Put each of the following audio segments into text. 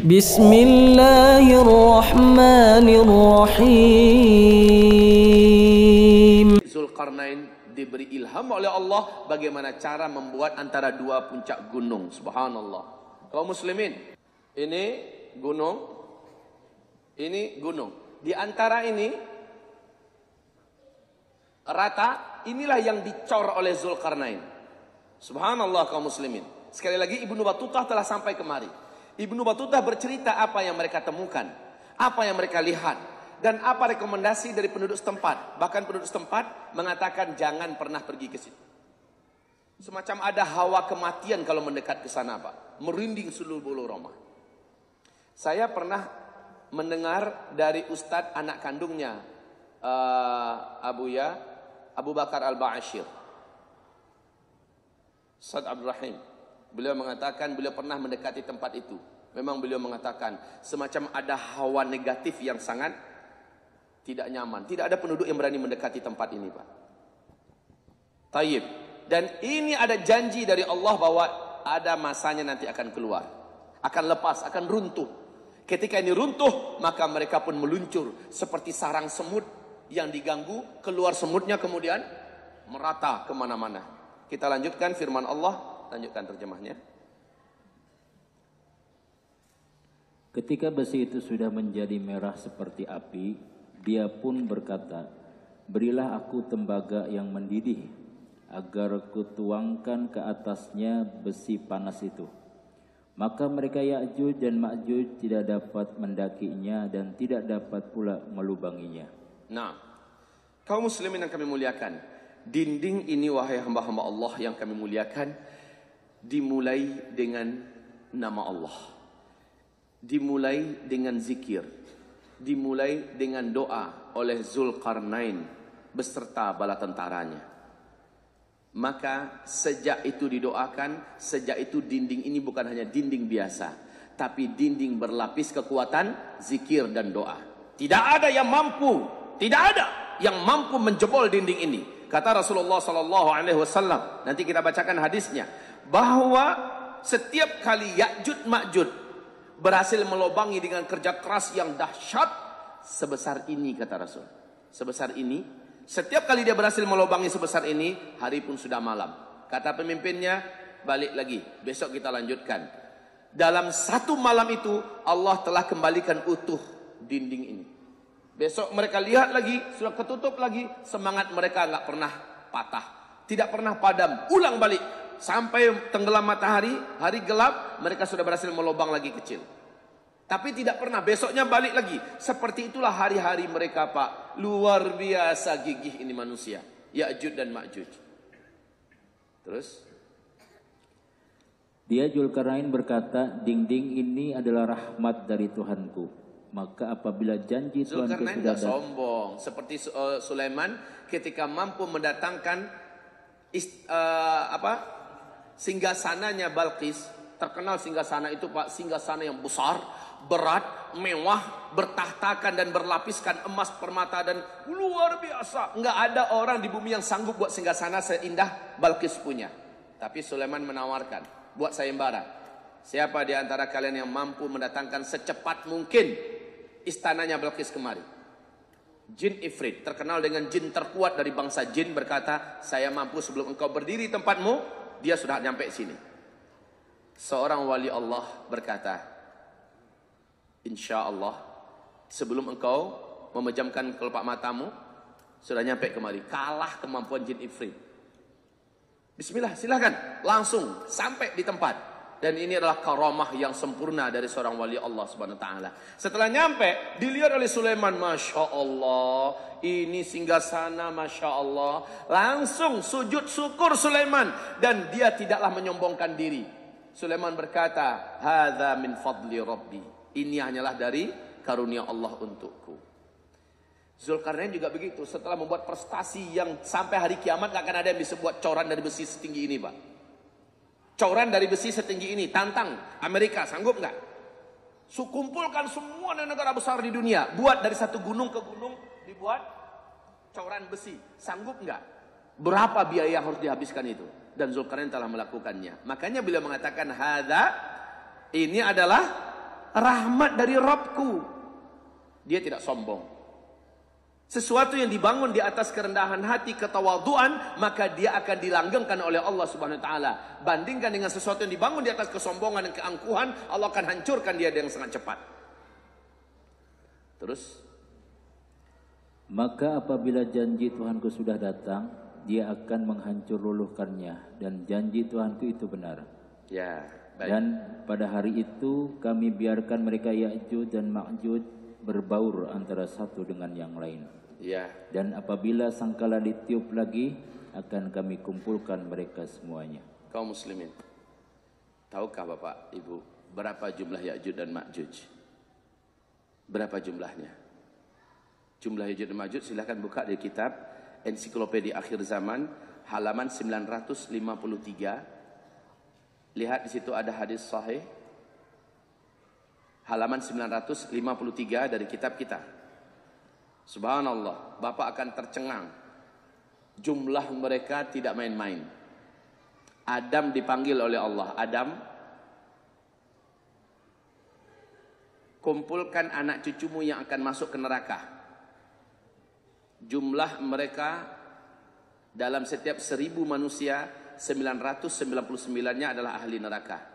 Bismillahirrahmanirrahim. Zulkarnain diberi ilham oleh Allah bagaimana cara membuat antara dua puncak gunung. Subhanallah. Kaum muslimin, ini gunung, ini gunung. Di antara ini rata, inilah yang dicor oleh Zulkarnain. Subhanallah kaum muslimin. Sekali lagi Ibnu Battutah telah sampai kemari. Ibnu Battutah bercerita apa yang mereka temukan, apa yang mereka lihat, dan apa rekomendasi dari penduduk setempat. Bahkan penduduk setempat mengatakan jangan pernah pergi ke situ. Semacam ada hawa kematian kalau mendekat ke sana, Pak. Merinding seluruh bulu roma. Saya pernah mendengar dari ustadz anak kandungnya Abu Bakar Al-Ba'asyir, Ustadz Abdul Rahim. Beliau mengatakan beliau pernah mendekati tempat itu. Memang beliau mengatakan semacam ada hawa negatif yang sangat tidak nyaman. Tidak ada penduduk yang berani mendekati tempat ini, Pak. Tayyib. Dan ini ada janji dari Allah bahwa ada masanya nanti akan keluar, akan lepas, akan runtuh. Ketika ini runtuh, maka mereka pun meluncur seperti sarang semut yang diganggu, keluar semutnya kemudian merata kemana-mana. Kita lanjutkan firman Allah. Lanjutkan terjemahnya. Ketika besi itu sudah menjadi merah seperti api, dia pun berkata, berilah aku tembaga yang mendidih, agar kutuangkan ke atasnya besi panas itu. Maka mereka Ya'juj dan Ma'juj tidak dapat mendakinya dan tidak dapat pula melubanginya. Nah, kaum muslimin yang kami muliakan, dinding ini wahai hamba-hamba Allah yang kami muliakan, dimulai dengan nama Allah, dimulai dengan zikir, dimulai dengan doa oleh Zulkarnain beserta bala tentaranya. Maka sejak itu didoakan, sejak itu dinding ini bukan hanya dinding biasa, tapi dinding berlapis kekuatan zikir dan doa. Tidak ada yang mampu, tidak ada yang mampu menjebol dinding ini. Kata Rasulullah SAW, nanti kita bacakan hadisnya, bahwa setiap kali Ya'juj Ma'juj berhasil melobangi dengan kerja keras yang dahsyat sebesar ini, kata Rasul, sebesar ini, setiap kali dia berhasil melobangi sebesar ini, hari pun sudah malam. Kata pemimpinnya, balik lagi, besok kita lanjutkan. Dalam satu malam itu Allah telah kembalikan utuh dinding ini. Besok mereka lihat lagi, sudah ketutup lagi, semangat mereka nggak pernah patah, tidak pernah padam, ulang balik. Sampai tenggelam matahari, hari gelap, mereka sudah berhasil melobang lagi kecil. Tapi tidak pernah, besoknya balik lagi. Seperti itulah hari-hari mereka, Pak. Luar biasa gigih ini manusia. Ya'juj dan Ma'juj. Terus? Dia Zulkarnain berkata, dinding ini adalah rahmat dari Tuhanku. Maka apabila janji Tuhanku Zulkarnain sudah tidak sombong. Seperti Sulaiman ketika mampu mendatangkan singgasananya Balqis. Terkenal singgasana itu, Pak, singgasana yang besar, berat, mewah, bertahtakan dan berlapiskan emas, permata dan luar biasa. Enggak ada orang di bumi yang sanggup buat singgasana seindah Balqis punya. Tapi Sulaiman menawarkan, buat sayembara. Siapa di antara kalian yang mampu mendatangkan secepat mungkin istananya Balqis kemari? Jin Ifrit, terkenal dengan jin terkuat dari bangsa jin, berkata, saya mampu sebelum engkau berdiri tempatmu, dia sudah nyampe sini. Seorang wali Allah berkata, insya Allah sebelum engkau memejamkan kelopak matamu, sudah nyampe kemari. Kalah kemampuan jin Ifrit. Bismillah, silahkan, langsung sampai di tempat. Dan ini adalah karamah yang sempurna dari seorang wali Allah Subhanahu wa taala. Setelah nyampe, dilihat oleh Sulaiman, Masya Allah, ini singgasana, Masya Allah. Langsung sujud syukur Sulaiman, dan dia tidaklah menyombongkan diri. Sulaiman berkata, hadza min fadli Rabbi. Ini hanyalah dari karunia Allah untukku. Zulkarnain juga begitu. Setelah membuat prestasi yang sampai hari kiamat gak akan ada yang bisa buat coran dari besi setinggi ini, Pak. Coran dari besi setinggi ini, tantang Amerika, sanggup nggak? Kumpulkan semua negara besar di dunia, buat dari satu gunung ke gunung, dibuat coran besi, sanggup nggak? Berapa biaya yang harus dihabiskan itu? Dan Zulkarnain telah melakukannya. Makanya beliau mengatakan, hadza, ini adalah rahmat dari Rabbku. Dia tidak sombong. Sesuatu yang dibangun di atas kerendahan hati, ketawaduan, maka dia akan dilanggengkan oleh Allah Subhanahu wa taala. Bandingkan dengan sesuatu yang dibangun di atas kesombongan dan keangkuhan, Allah akan hancurkan dia dengan sangat cepat. Terus, maka apabila janji Tuhanku sudah datang, dia akan menghancur luluhkannya, dan janji Tuhanku itu benar. Ya, baik. Dan pada hari itu kami biarkan mereka Ya'juj dan Ma'juj berbaur antara satu dengan yang lain. Ya. Dan apabila sangkala ditiup lagi, akan kami kumpulkan mereka semuanya. Kaum muslimin, tahukah Bapak Ibu berapa jumlah Ya'juj dan Ma'juj? Berapa jumlahnya? Jumlah Ya'juj dan Ma'juj silahkan buka di kitab Ensiklopedia Akhir Zaman halaman 953. Lihat di situ ada hadis sahih. Halaman 953 dari kitab kita. Subhanallah, Bapak akan tercengang. Jumlah mereka tidak main-main. Adam dipanggil oleh Allah. Adam, kumpulkan anak cucumu yang akan masuk ke neraka. Jumlah mereka dalam setiap 1000 manusia, 999-nya adalah ahli neraka.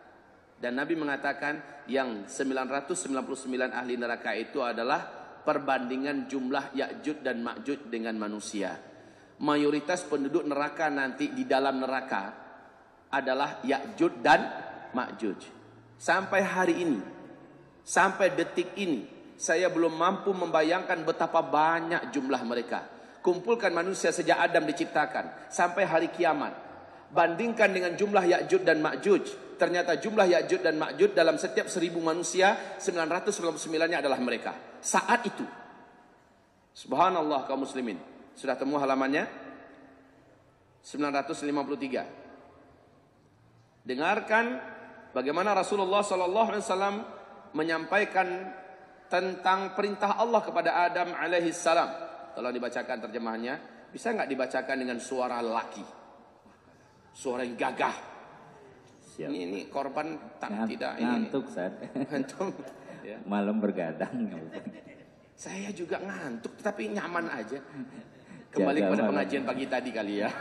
Dan Nabi mengatakan yang 999 ahli neraka itu adalah perbandingan jumlah Ya'juj dan Ma'juj dengan manusia. Mayoritas penduduk neraka nanti di dalam neraka adalah Ya'juj dan Ma'juj. Sampai hari ini, sampai detik ini, saya belum mampu membayangkan betapa banyak jumlah mereka. Kumpulkan manusia sejak Adam diciptakan sampai hari kiamat. Bandingkan dengan jumlah Ya'juj dan Ma'juj. Ternyata jumlah Ya'juj dan Ma'juj dalam setiap 1000 manusia, 999-nya adalah mereka. Saat itu. Subhanallah kaum muslimin. Sudah temu halamannya? 953. Dengarkan bagaimana Rasulullah SAW menyampaikan tentang perintah Allah kepada Adam alaihissalam. Tolong dibacakan terjemahannya. Bisa nggak dibacakan dengan suara laki? Suara yang gagah. Siap. Ini korban tidak ngantuk, Ustaz. Ngantuk. Ya. Malam bergadang. Saya juga ngantuk, tapi nyaman aja. Kembali kepada pengajian pagi tadi kali ya.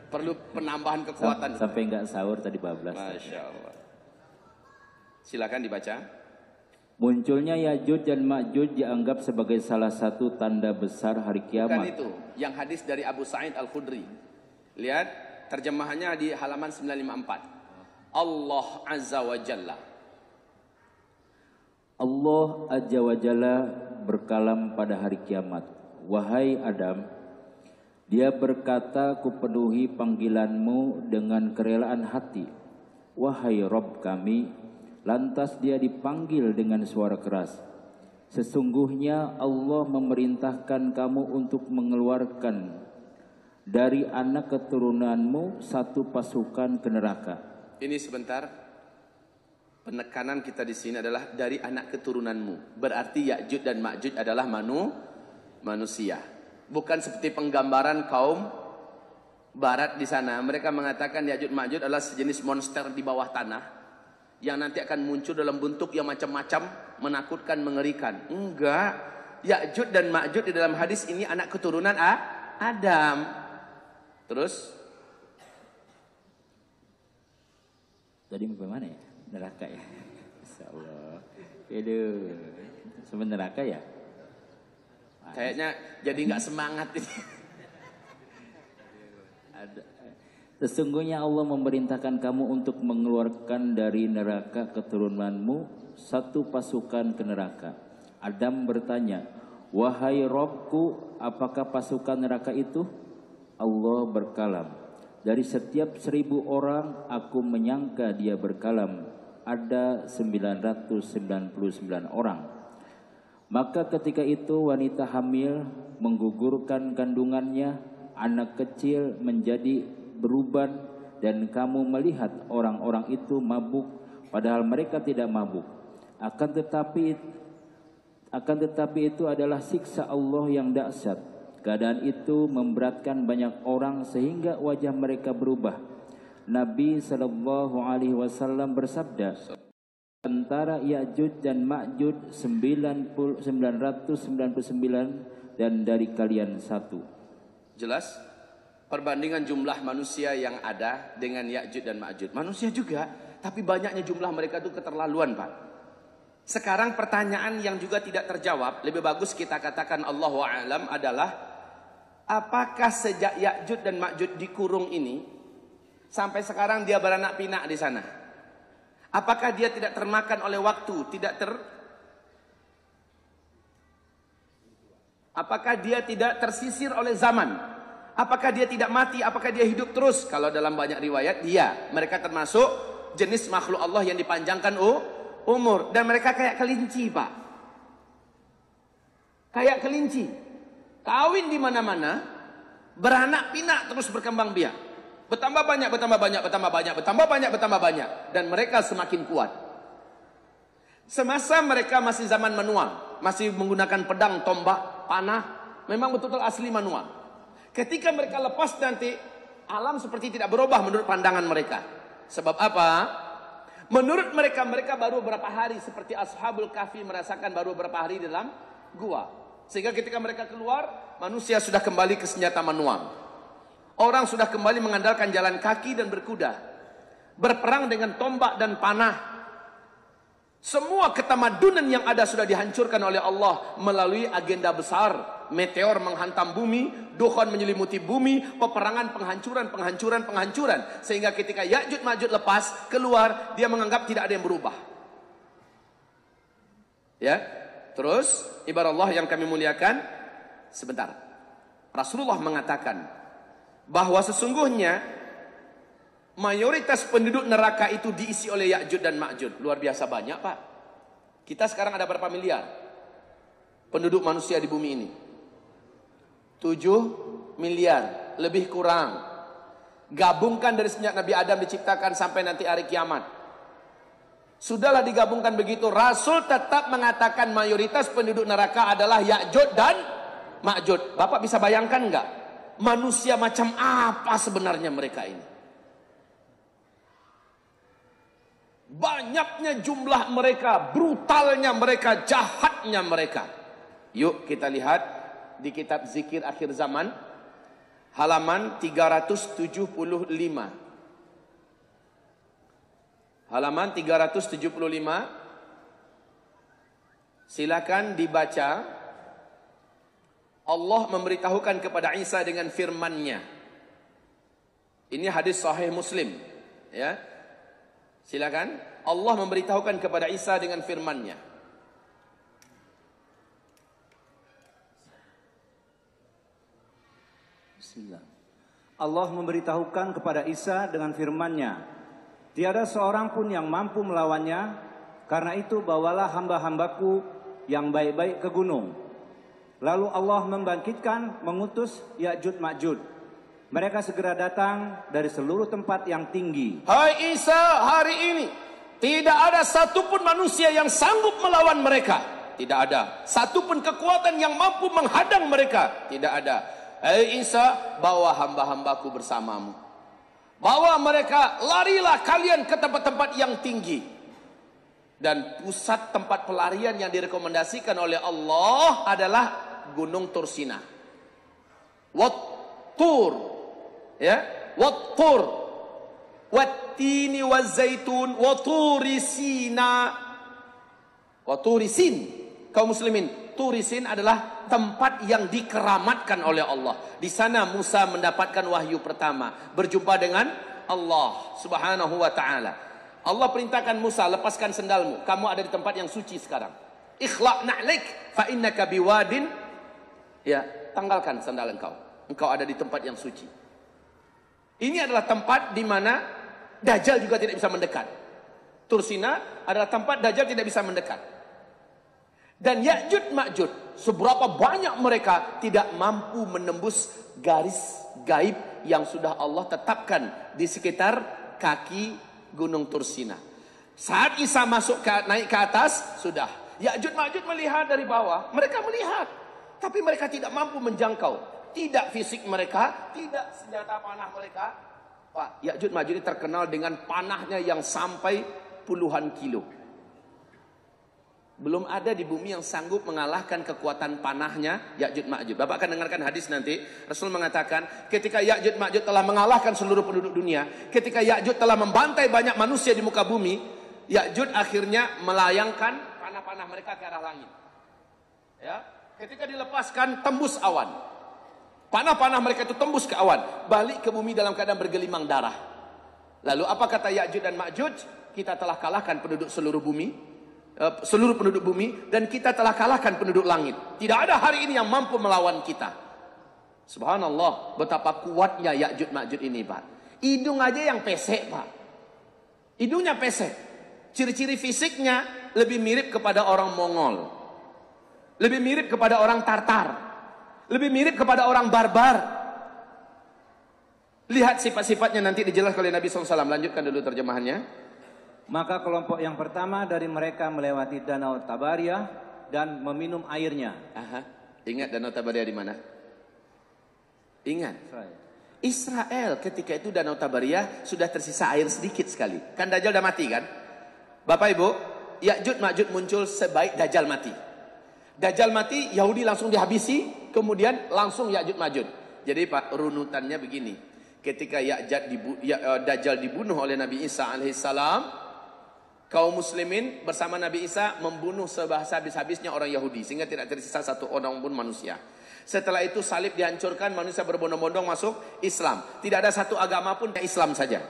Perlu penambahan kekuatan. Sampai nggak sahur tadi bablas. Masya Allah. Silakan dibaca. Munculnya Ya'juj dan Ma'juj dianggap sebagai salah satu tanda besar hari kiamat. Bukan itu, yang hadis dari Abu Sa'id Al-Khudri. Lihat terjemahannya di halaman 954. Allah Azza wa Jalla. Allah Azza wa Jalla berkalam pada hari kiamat. Wahai Adam, dia berkata, kupenuhi panggilanmu dengan kerelaan hati. Wahai Rabb kami, lantas dia dipanggil dengan suara keras. Sesungguhnya Allah memerintahkan kamu untuk mengeluarkan dari anak keturunanmu satu pasukan ke neraka. Ini sebentar. Penekanan kita di sini adalah dari anak keturunanmu. Berarti Ya'juj dan Ma'juj adalah manusia. Bukan seperti penggambaran kaum barat di sana. Mereka mengatakan Ya'juj Ma'juj adalah sejenis monster di bawah tanah yang nanti akan muncul dalam bentuk yang macam-macam, menakutkan, mengerikan. Enggak. Ya'juj dan Ma'juj di dalam hadis ini anak keturunan Adam. Terus tadi bagaimana ya? Neraka ya? Insyaallah. Aduh. Sebenarnya neraka ya? Kayaknya jadi nggak semangat ini. Sesungguhnya Allah memerintahkan kamu untuk mengeluarkan dari neraka keturunanmu satu pasukan ke neraka. Adam bertanya, wahai Rabbku, apakah pasukan neraka itu? Allah berkalam, dari setiap 1000 orang aku menyangka dia berkalam ada 999 orang. Maka ketika itu wanita hamil menggugurkan kandungannya, anak kecil menjadi beruban, dan kamu melihat orang-orang itu mabuk padahal mereka tidak mabuk. Akan tetapi itu adalah siksa Allah yang dahsyat. Keadaan itu memberatkan banyak orang sehingga wajah mereka berubah. Nabi SAW bersabda, antara Ya'juj dan Ma'juj 999 dan dari kalian satu. Jelas? Perbandingan jumlah manusia yang ada dengan Ya'juj dan Ma'juj. Manusia juga, tapi banyaknya jumlah mereka itu keterlaluan, Pak. Sekarang pertanyaan yang juga tidak terjawab, lebih bagus kita katakan Allahu a'lam, adalah apakah sejak Ya'juj dan Ma'juj dikurung ini sampai sekarang dia beranak pinak di sana? Apakah dia tidak termakan oleh waktu, apakah dia tidak tersisir oleh zaman? Apakah dia tidak mati? Apakah dia hidup terus? Kalau dalam banyak riwayat, mereka termasuk jenis makhluk Allah yang dipanjangkan umur. Dan mereka kayak kelinci, Pak. Kayak kelinci. Kawin di mana-mana, beranak pinak terus berkembang biak. Bertambah banyak. Dan mereka semakin kuat. Semasa mereka masih zaman manual, masih menggunakan pedang, tombak, panah, memang betul-betul asli manual. Ketika mereka lepas nanti, alam seperti tidak berubah menurut pandangan mereka. Sebab apa? Menurut mereka baru berapa hari, seperti Ashabul Kahfi merasakan baru berapa hari dalam gua. Sehingga ketika mereka keluar, manusia sudah kembali ke senjata manual. Orang sudah kembali mengandalkan jalan kaki dan berkuda. Berperang dengan tombak dan panah. Semua ketamadunan yang ada sudah dihancurkan oleh Allah melalui agenda besar. Meteor menghantam bumi, dukhon menyelimuti bumi, peperangan, penghancuran. Sehingga ketika Ya'juj Ma'juj lepas, keluar, dia menganggap tidak ada yang berubah. Ya, terus ibarat Allah yang kami muliakan, sebentar. Rasulullah mengatakan bahwa sesungguhnya mayoritas penduduk neraka itu diisi oleh Ya'juj dan Ma'juj. Luar biasa banyak, Pak. Kita sekarang ada berapa miliar penduduk manusia di bumi ini? 7 miliar, lebih kurang. Gabungkan dari sejak Nabi Adam diciptakan sampai nanti hari kiamat. Sudahlah digabungkan begitu, Rasul tetap mengatakan mayoritas penduduk neraka adalah Ya'juj dan Ma'juj. Bapak bisa bayangkan enggak? Manusia macam apa sebenarnya mereka ini? Banyaknya jumlah mereka, brutalnya mereka, jahatnya mereka. Yuk kita lihat di kitab Zikir Akhir Zaman, halaman 375. Halaman 375. Silakan dibaca. Allah memberitahukan kepada Isa dengan firman-Nya. Ini hadis sahih Muslim, ya. Silakan. Allah memberitahukan kepada Isa dengan firman-Nya. Bismillah. Allah memberitahukan kepada Isa dengan firman-Nya, tiada seorang pun yang mampu melawannya, karena itu bawalah hamba-hambaku yang baik-baik ke gunung. Lalu Allah membangkitkan, mengutus Ya'juj Ma'juj. Mereka segera datang dari seluruh tempat yang tinggi. Hai Isa, hari ini tidak ada satupun manusia yang sanggup melawan mereka. Tidak ada. Satupun kekuatan yang mampu menghadang mereka. Tidak ada. Hai Isa, bawa hamba-hambaku bersamamu. Bawa mereka, larilah kalian ke tempat-tempat yang tinggi. Dan pusat tempat pelarian yang direkomendasikan oleh Allah adalah Gunung Tursina. Wat-Tur, ya, Wat-Tur, Wat-Tini Waz-Zaitun, Wa-Turi-Sina. Wa-Turi-Sin, kaum muslimin, Turi-Sin adalah tempat yang dikeramatkan oleh Allah. Di sana Musa mendapatkan wahyu pertama, berjumpa dengan Allah Subhanahu wa taala. Allah perintahkan Musa, lepaskan sendalmu, kamu ada di tempat yang suci sekarang. Ikhlaq na'lik fa innaka biwadin. Ya, tanggalkan sandal engkau. Engkau ada di tempat yang suci. Ini adalah tempat di mana Dajjal juga tidak bisa mendekat. Tursina adalah tempat Dajjal tidak bisa mendekat. Dan Ya'juj Ma'juj, seberapa banyak mereka tidak mampu menembus garis gaib yang sudah Allah tetapkan di sekitar kaki Gunung Tursina. Saat Isa naik ke atas, sudah. Ya'juj Ma'juj melihat dari bawah, mereka melihat. Tapi mereka tidak mampu menjangkau. Tidak fisik mereka, tidak senjata panah mereka. Pak, Ya'juj Ma'juj ini terkenal dengan panahnya yang sampai puluhan kilo. Belum ada di bumi yang sanggup mengalahkan kekuatan panahnya Ya'juj Ma'juj. Bapak akan dengarkan hadis nanti. Rasul mengatakan ketika Ya'juj Ma'juj telah mengalahkan seluruh penduduk dunia, ketika Ya'juj telah membantai banyak manusia di muka bumi, Ya'juj akhirnya melayangkan panah-panah mereka ke arah langit. Ya, ketika dilepaskan tembus awan. Panah-panah mereka itu tembus ke awan, balik ke bumi dalam keadaan bergelimang darah. Lalu apa kata Ya'juj dan Ma'juj? Kita telah kalahkan penduduk seluruh bumi, dan kita telah kalahkan penduduk langit. Tidak ada hari ini yang mampu melawan kita. Subhanallah, betapa kuatnya Ya'juj Ma'juj ini, Pak. Hidung aja yang pesek, Pak. Hidungnya pesek. Ciri-ciri fisiknya lebih mirip kepada orang Mongol, lebih mirip kepada orang Tartar, lebih mirip kepada orang barbar. Lihat sifat-sifatnya nanti dijelaskan oleh Nabi SAW. Lanjutkan dulu terjemahannya. Maka kelompok yang pertama dari mereka melewati danau Tabariyah dan meminum airnya. Aha. Ingat danau Tabariyah di mana? Ingat. Israel ketika itu danau Tabariyah sudah tersisa air sedikit sekali. Kan Dajjal udah mati kan? Bapak Ibu, Ya'juj Ma'juj muncul sebaik Dajjal mati. Dajjal mati, Yahudi langsung dihabisi, kemudian langsung Ya'juj Ma'juj. Jadi Pak, runutannya begini. Ketika Dajjal dibunuh oleh Nabi Isa alaihissalam, kaum muslimin bersama Nabi Isa membunuh sehabis-habisnya orang Yahudi sehingga tidak tersisa satu orang pun manusia. Setelah itu salib dihancurkan, manusia berbondong-bondong masuk Islam. Tidak ada satu agama pun Islam saja.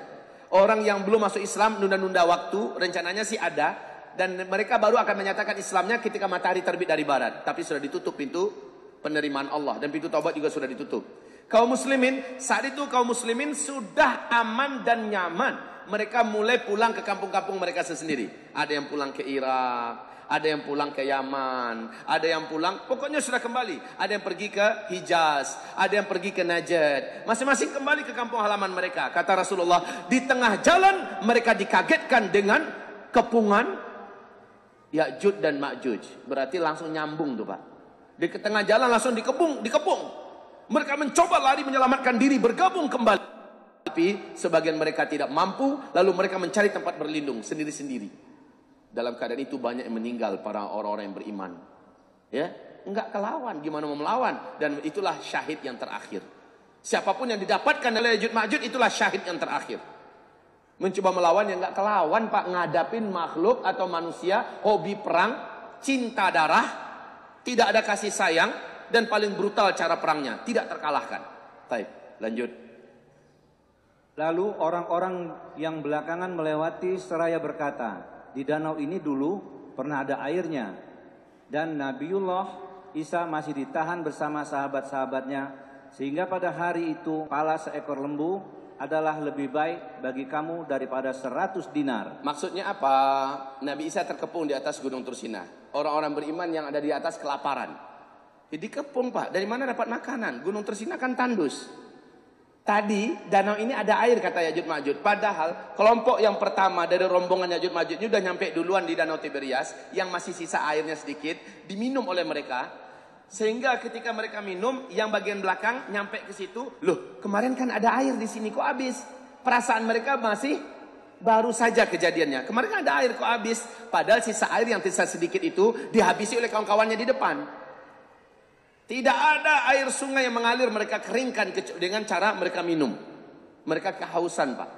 Orang yang belum masuk Islam nunda-nunda waktu, rencananya sih ada, dan mereka baru akan menyatakan Islamnya ketika matahari terbit dari barat. Tapi sudah ditutup pintu penerimaan Allah dan pintu taubat juga sudah ditutup. Kaum muslimin, saat itu kaum muslimin sudah aman dan nyaman. Mereka mulai pulang ke kampung-kampung mereka sendiri. Ada yang pulang ke Irak, ada yang pulang ke Yaman, ada yang pulang, pokoknya sudah kembali. Ada yang pergi ke Hijaz, ada yang pergi ke Najd. Masing-masing kembali ke kampung halaman mereka. Kata Rasulullah, di tengah jalan mereka dikagetkan dengan kepungan Ya'juj dan Ma'juj. Berarti langsung nyambung tuh Pak. Di tengah jalan langsung dikepung. Mereka mencoba lari menyelamatkan diri, bergabung kembali. Tapi sebagian mereka tidak mampu, lalu mereka mencari tempat berlindung sendiri-sendiri. Dalam keadaan itu banyak yang meninggal para orang-orang yang beriman. Ya, enggak kelawan, gimana mau melawan? Dan itulah syahid yang terakhir. Siapapun yang didapatkan oleh Ya'juj Ma'juj itulah syahid yang terakhir. Mencoba melawan yang enggak kelawan, Pak, ngadapin makhluk atau manusia, hobi perang, cinta darah, tidak ada kasih sayang, dan paling brutal cara perangnya, tidak terkalahkan. Baik, lanjut. Lalu orang-orang yang belakangan melewati seraya berkata, di danau ini dulu pernah ada airnya. Dan Nabiullah Isa masih ditahan bersama sahabat-sahabatnya. Sehingga pada hari itu kepala seekor lembu adalah lebih baik bagi kamu daripada 100 dinar. Maksudnya apa? Nabi Isa terkepung di atas gunung Tursina. Orang-orang beriman yang ada di atas kelaparan. Jadi kepung Pak, dari mana dapat makanan? Gunung Tursina kan tandus. Tadi danau ini ada air kata Ya'juj Ma'juj. Padahal kelompok yang pertama dari rombongan Ya'juj Ma'juj ini udah nyampe duluan di danau Tiberias, yang masih sisa airnya sedikit, diminum oleh mereka. Sehingga ketika mereka minum, yang bagian belakang nyampe ke situ, loh kemarin kan ada air di sini kok habis? Perasaan mereka masih baru saja kejadiannya. Kemarin kan ada air kok habis? Padahal sisa air yang tersisa sedikit itu dihabisi oleh kawan-kawannya di depan. Tidak ada air sungai yang mengalir, mereka keringkan dengan cara mereka minum. Mereka kehausan Pak.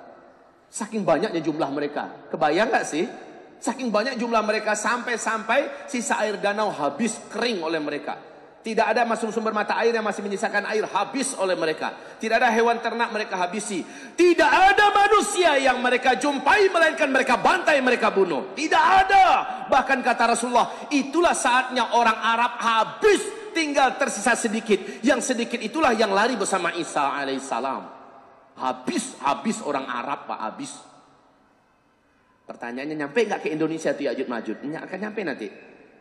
Saking banyaknya jumlah mereka. Kebayang gak sih? Saking banyak jumlah mereka sampai-sampai sisa air danau habis kering oleh mereka. Tidak ada masuk sumber mata air yang masih menyisakan air, habis oleh mereka. Tidak ada hewan ternak mereka habisi. Tidak ada manusia yang mereka jumpai melainkan mereka bantai, mereka bunuh. Tidak ada. Bahkan kata Rasulullah, itulah saatnya orang Arab habis. Tinggal tersisa sedikit. Yang sedikit itulah yang lari bersama Isa alaihissalam. Habis orang Arab Pak, habis. Pertanyaannya, nyampe nggak ke Indonesia tuh Ya'juj Ma'juj? Akan nyampe nanti.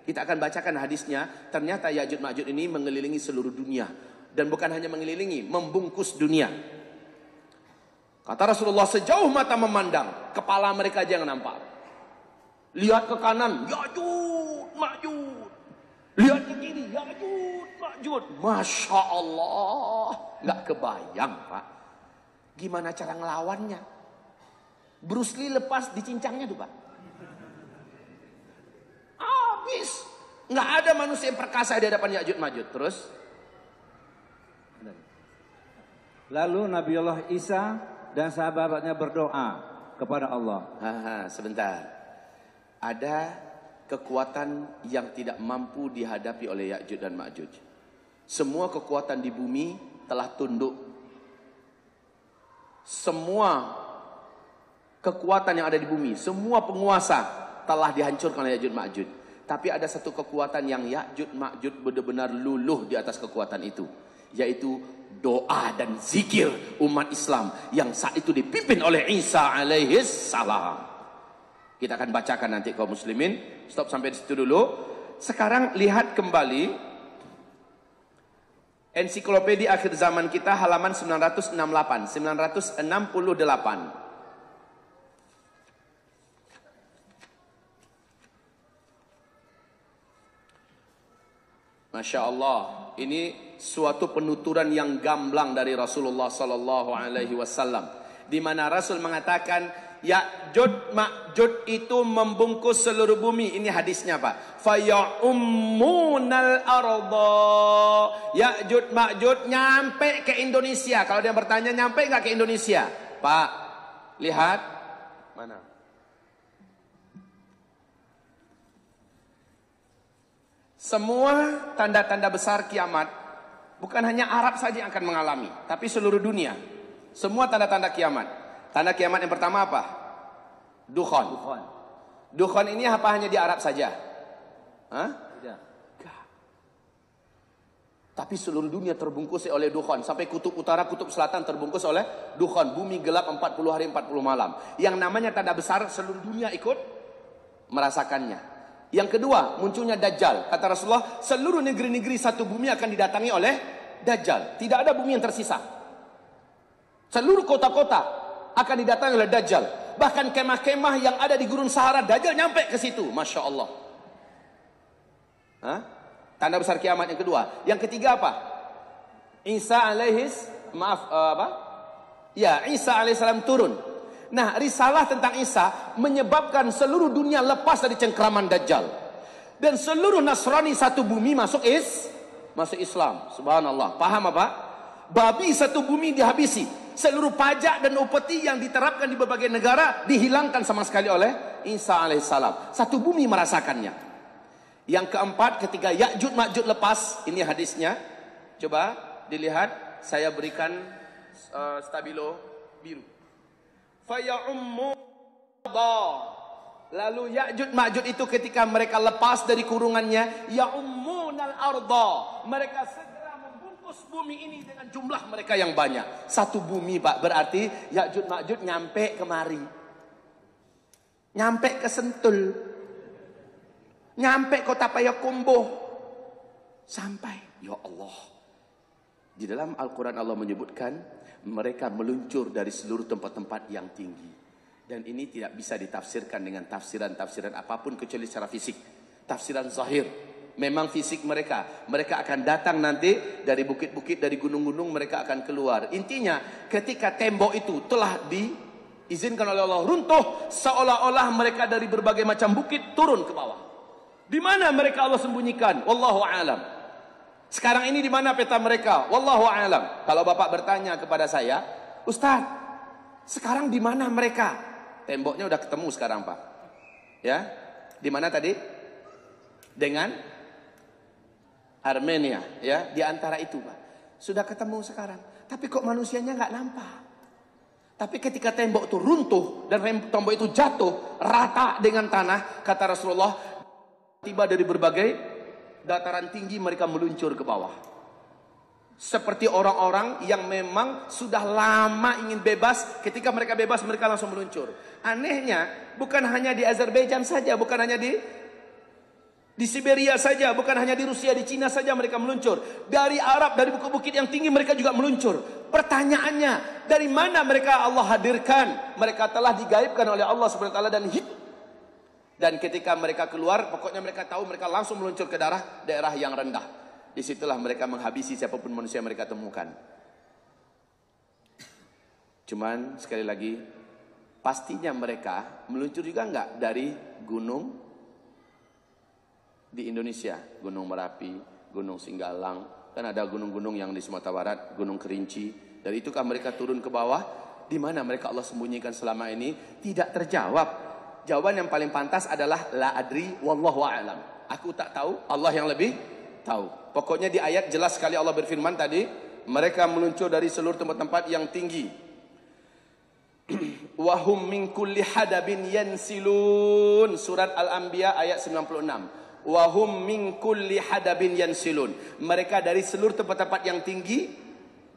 Kita akan bacakan hadisnya. Ternyata Ya'juj Ma'juj ini mengelilingi seluruh dunia. Dan bukan hanya mengelilingi, membungkus dunia. Kata Rasulullah, sejauh mata memandang, kepala mereka aja yang nampak. Lihat ke kanan, Ya'juj Ma'juj. Lihat ke kiri, Ya'juj Ma'juj. Masya Allah. Nggak kebayang Pak. Gimana cara ngelawannya? Bruce Lee lepas dicincangnya tuh Pak. Habis. Nggak ada manusia yang perkasa di hadapan Ya'juj Ma'juj. Terus? Lalu Nabiullah Isa dan sahabatnya berdoa kepada Allah. Sebentar. Ada kekuatan yang tidak mampu dihadapi oleh Ya'juj dan Ma'juj. Semua kekuatan di bumi telah tunduk. Semua kekuatan yang ada di bumi, semua penguasa telah dihancurkan oleh Ya'juj Ma'juj. Tapi ada satu kekuatan yang Ya'juj Ma'juj benar-benar luluh di atas kekuatan itu, yaitu doa dan zikir umat Islam yang saat itu dipimpin oleh Isa alaihis salam. Kita akan bacakan nanti kaum muslimin. Stop sampai di situ dulu. Sekarang lihat kembali ensiklopedia akhir zaman kita halaman 968. Masya Allah, ini suatu penuturan yang gamblang dari Rasulullah Sallallahu Alaihi Wasallam, di mana Rasul mengatakan Ya'juj Ma'juj itu membungkus seluruh bumi. Ini hadisnya Pak. Faya'ummunal arda. Ya'juj Ma'juj nyampe ke Indonesia. Kalau dia bertanya nyampe nggak ke Indonesia, Pak? Lihat mana? Semua tanda-tanda besar kiamat, bukan hanya Arab saja yang akan mengalami, tapi seluruh dunia. Semua tanda-tanda kiamat. Tanda kiamat yang pertama apa? Dukhan. Dukhan ini apa hanya di Arab saja? Hah? Tidak. Tapi seluruh dunia terbungkus oleh dukhan. Sampai kutub utara, kutub selatan terbungkus oleh dukhan. Bumi gelap 40 hari 40 malam. Yang namanya tanda besar, seluruh dunia ikut merasakannya. Yang kedua, munculnya Dajjal. Kata Rasulullah, seluruh negeri-negeri satu bumi akan didatangi oleh Dajjal. Tidak ada bumi yang tersisa. Seluruh kota-kota akan didatangi oleh Dajjal. Bahkan kemah-kemah yang ada di Gurun Sahara, Dajjal nyampe ke situ. Masya Allah. Hah? Tanda besar kiamat yang kedua. Yang ketiga apa? Isa alaihis, Isa alaihissalam turun. Nah, risalah tentang Isa menyebabkan seluruh dunia lepas dari cengkraman Dajjal. Dan seluruh Nasrani satu bumi masuk Islam. Subhanallah. Paham apa? Babi satu bumi dihabisi. Seluruh pajak dan upeti yang diterapkan di berbagai negara dihilangkan sama sekali oleh Isa alaihissalam. Satu bumi merasakannya. Yang keempat, ketika Ya'juj Ma'juj lepas, ini hadisnya. Coba dilihat, saya berikan stabilo biru. Lalu Ya'juj Ma'juj itu ketika mereka lepas dari kurungannya, ya'ummunal arda, mereka segera membungkus bumi ini dengan jumlah mereka yang banyak. Satu bumi Pak, berarti Ya'juj Ma'juj nyampe kemari, nyampe ke Sentul, nyampe kota Payakumbuh, sampai. Ya Allah, di dalam Al-Quran Allah menyebutkan mereka meluncur dari seluruh tempat-tempat yang tinggi. Dan ini tidak bisa ditafsirkan dengan tafsiran-tafsiran apapun kecuali secara fisik. Tafsiran zahir. Memang fisik mereka. Mereka akan datang nanti dari bukit-bukit, dari gunung-gunung, mereka akan keluar. Intinya ketika tembok itu telah diizinkan oleh Allah runtuh, seolah-olah mereka dari berbagai macam bukit turun ke bawah. Di mana mereka Allah sembunyikan? Wallahu a'lam. Sekarang ini di mana peta mereka? Wallahu a'lam. Kalau Bapak bertanya kepada saya, Ustaz, sekarang di mana mereka? Temboknya udah ketemu sekarang, Pak. Ya, di mana tadi? Dengan Armenia, ya, di antara itu, Pak. Sudah ketemu sekarang. Tapi kok manusianya nggak nampak? Tapi ketika tembok itu runtuh dan tembok itu jatuh rata dengan tanah, kata Rasulullah, tiba dari berbagai dataran tinggi mereka meluncur ke bawah. Seperti orang-orang yang memang sudah lama ingin bebas, ketika mereka bebas mereka langsung meluncur. Anehnya bukan hanya di Azerbaijan saja, bukan hanya di Siberia saja, bukan hanya di Rusia, di Cina saja mereka meluncur. Dari Arab, dari bukit-bukit yang tinggi mereka juga meluncur. Pertanyaannya, dari mana mereka Allah hadirkan? Mereka telah digaibkan oleh Allah Subhanahu wa taala dan hidup. Dan ketika mereka keluar, pokoknya mereka tahu mereka langsung meluncur ke daerah yang rendah. Disitulah mereka menghabisi siapapun manusia yang mereka temukan. Cuman sekali lagi, pastinya mereka meluncur juga enggak dari gunung di Indonesia, Gunung Merapi, Gunung Singgalang, kan ada gunung-gunung yang di Sumatera Barat, Gunung Kerinci. Dari itukah mereka turun ke bawah? Di mana mereka Allah sembunyikan selama ini? Tidak terjawab. Jawaban yang paling pantas adalah la adri wallahu a'lam. Aku tak tahu, Allah yang lebih tahu. Pokoknya di ayat jelas sekali Allah berfirman tadi, mereka meluncur dari seluruh tempat-tempat yang tinggi. Wahum min kulli hadabin yansilun. Surat Al-Anbiya ayat 96. Wahum min kulli hadabin yansilun. Mereka dari seluruh tempat-tempat yang tinggi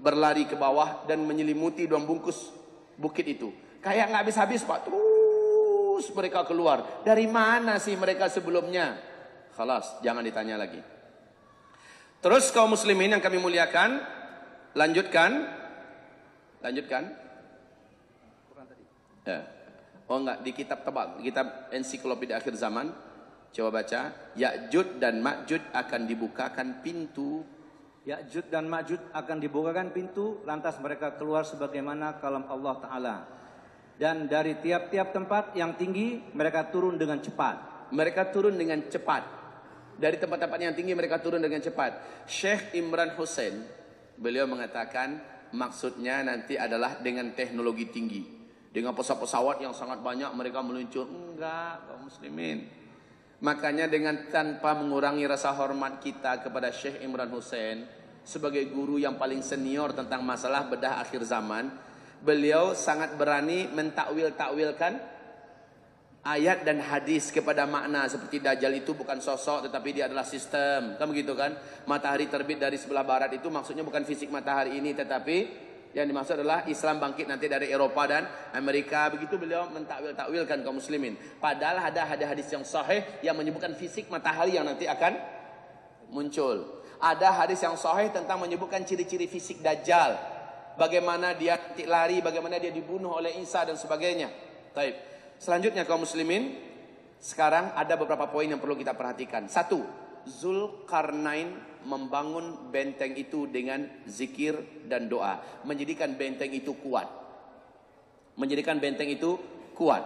berlari ke bawah dan menyelimuti 2 bungkus bukit itu. Kayak nggak habis-habis Pak. Terus mereka keluar. Dari mana sih mereka sebelumnya? Khalas, jangan ditanya lagi. Terus kaum muslimin yang kami muliakan, lanjutkan. Ya. Oh enggak, di kitab tebal, kitab ensiklopedia akhir zaman. Coba baca, Ya'jud dan Ma'jud akan dibukakan pintu. Ya'jud dan Ma'jud akan dibukakan pintu, lantas mereka keluar sebagaimana kalam Allah Ta'ala. Dan dari tiap-tiap tempat yang tinggi, mereka turun dengan cepat. Mereka turun dengan cepat. Dari tempat-tempat yang tinggi mereka turun dengan cepat. Syekh Imran Hussein, beliau mengatakan maksudnya nanti adalah dengan teknologi tinggi. Dengan pesawat-pesawat yang sangat banyak mereka meluncur. Enggak, kaum muslimin. Makanya dengan tanpa mengurangi rasa hormat kita kepada Syekh Imran Hussein sebagai guru yang paling senior tentang masalah bedah akhir zaman, beliau sangat berani mentakwil-takwilkan ayat dan hadis kepada makna seperti Dajjal itu bukan sosok tetapi dia adalah sistem. Kan begitu kan? Matahari terbit dari sebelah barat itu maksudnya bukan fisik matahari ini tetapi yang dimaksud adalah Islam bangkit nanti dari Eropa dan Amerika. Begitu beliau mentakwil-takwilkan kaum muslimin. Padahal ada hadis yang sahih yang menyebutkan fisik matahari yang nanti akan muncul. Ada hadis yang sahih tentang menyebutkan ciri-ciri fisik Dajjal. Bagaimana dia nanti lari, bagaimana dia dibunuh oleh Isa dan sebagainya. Baik. Selanjutnya kaum muslimin, sekarang ada beberapa poin yang perlu kita perhatikan. 1. Zulkarnain membangun benteng itu dengan zikir dan doa, menjadikan benteng itu kuat. Menjadikan benteng itu kuat.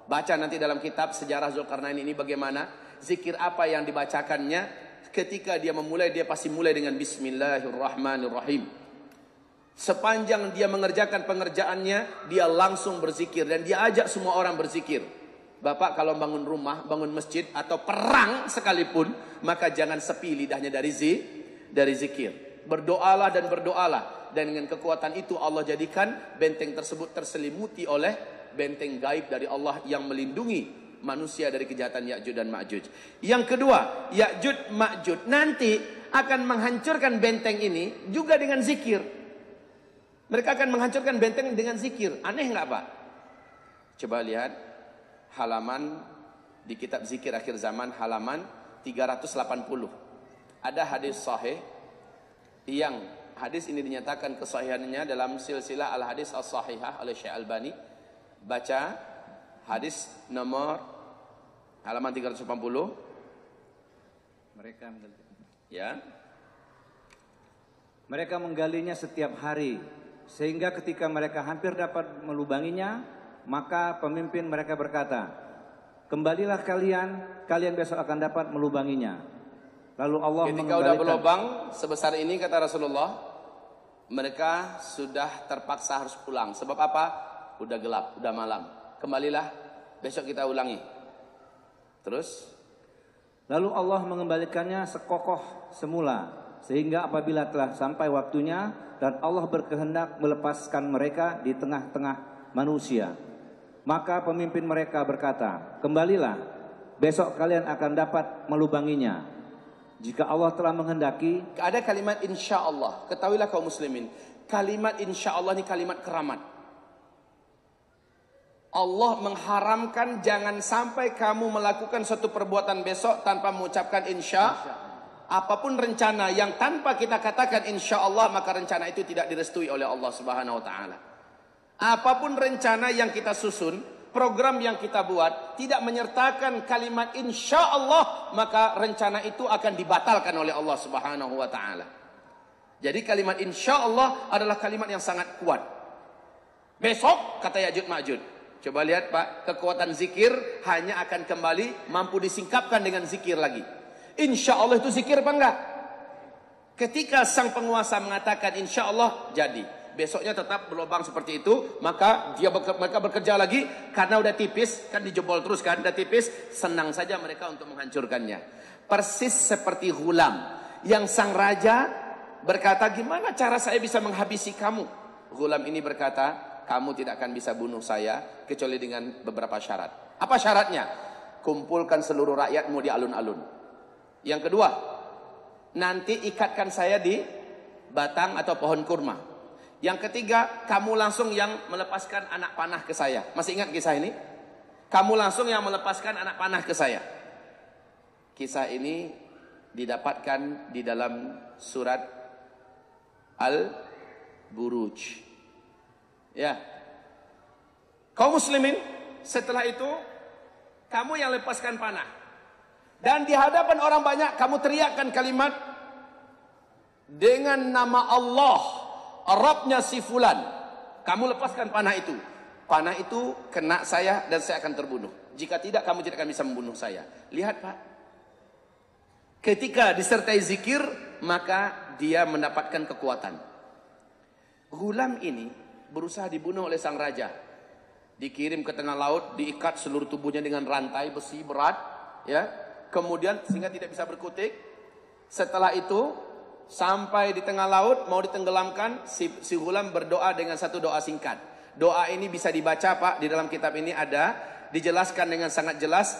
Baca nanti dalam kitab sejarah Zulkarnain ini bagaimana zikir apa yang dibacakannya. Ketika dia memulai, dia pasti mulai dengan Bismillahirrahmanirrahim. Sepanjang dia mengerjakan pengerjaannya, dia langsung berzikir dan dia ajak semua orang berzikir. Bapak kalau bangun rumah, bangun masjid atau perang sekalipun, maka jangan sepi lidahnya dari zikir. Berdoalah dan berdoalah. Dan dengan kekuatan itu Allah jadikan benteng tersebut terselimuti oleh benteng gaib dari Allah yang melindungi manusia dari kejahatan Ya'jud dan Ma'jud. Yang kedua, Ya'jud Ma'jud nanti akan menghancurkan benteng ini juga dengan zikir. Mereka akan menghancurkan benteng dengan zikir. Aneh nggak Pak? Coba lihat halaman di kitab zikir akhir zaman halaman 380. Ada hadis sahih yang hadis ini dinyatakan kesahihannya dalam silsilah al-hadis as-sahihah oleh Syekh Albani. Baca hadis nomor halaman 380. Mereka menggalinya setiap hari, sehingga ketika mereka hampir dapat melubanginya, maka pemimpin mereka berkata, "Kembalilah kalian besok akan dapat melubanginya." Lalu Allah ketika udah berlubang sebesar ini kata Rasulullah, mereka sudah terpaksa harus pulang. Sebab apa? Udah gelap, udah malam. Kembalilah, besok kita ulangi. Terus lalu Allah mengembalikannya sekokoh semula, sehingga apabila telah sampai waktunya dan Allah berkehendak melepaskan mereka di tengah-tengah manusia, maka pemimpin mereka berkata, "Kembalilah, besok kalian akan dapat melubanginya. Jika Allah telah menghendaki." Ada kalimat insya Allah. Ketahuilah kaum muslimin, kalimat insya Allah ini kalimat keramat. Allah mengharamkan jangan sampai kamu melakukan suatu perbuatan besok tanpa mengucapkan insya. Apapun rencana yang tanpa kita katakan insya Allah, maka rencana itu tidak direstui oleh Allah Subhanahu wa taala. Apapun rencana yang kita susun, program yang kita buat, tidak menyertakan kalimat insya Allah, maka rencana itu akan dibatalkan oleh Allah Subhanahu wa taala. Jadi kalimat insya Allah adalah kalimat yang sangat kuat. Besok kata Ya'jud Ma'jud. Coba lihat Pak, kekuatan zikir hanya akan kembali mampu disingkapkan dengan zikir lagi. Insya Allah itu zikir apa enggak? Ketika sang penguasa mengatakan insya Allah, jadi. Besoknya tetap berlubang seperti itu, maka mereka bekerja lagi karena udah tipis, kan dijebol terus kan, udah tipis, senang saja mereka untuk menghancurkannya. Persis seperti Ghulam yang sang raja berkata, gimana cara saya bisa menghabisi kamu? Ghulam ini berkata, kamu tidak akan bisa bunuh saya kecuali dengan beberapa syarat. Apa syaratnya? Kumpulkan seluruh rakyatmu di alun-alun. Yang kedua, nanti ikatkan saya di batang atau pohon kurma. Yang ketiga, kamu langsung yang melepaskan anak panah ke saya. Masih ingat kisah ini? Kamu langsung yang melepaskan anak panah ke saya. Kisah ini didapatkan di dalam surat Al-Buruj. Ya. Kaum muslimin, setelah itu kamu yang lepaskan panah. Dan di hadapan orang banyak kamu teriakkan kalimat dengan nama Allah, Rabbnya si fulan. Kamu lepaskan panah itu. Panah itu kena saya dan saya akan terbunuh. Jika tidak, kamu tidak akan bisa membunuh saya. Lihat Pak. Ketika disertai zikir, maka dia mendapatkan kekuatan. Ghulam ini berusaha dibunuh oleh sang raja. Dikirim ke tengah laut, diikat seluruh tubuhnya dengan rantai besi berat, ya. Kemudian sehingga tidak bisa berkutik. Setelah itu sampai di tengah laut mau ditenggelamkan, si Ghulam berdoa dengan satu doa singkat. Doa ini bisa dibaca Pak, di dalam kitab ini ada dijelaskan dengan sangat jelas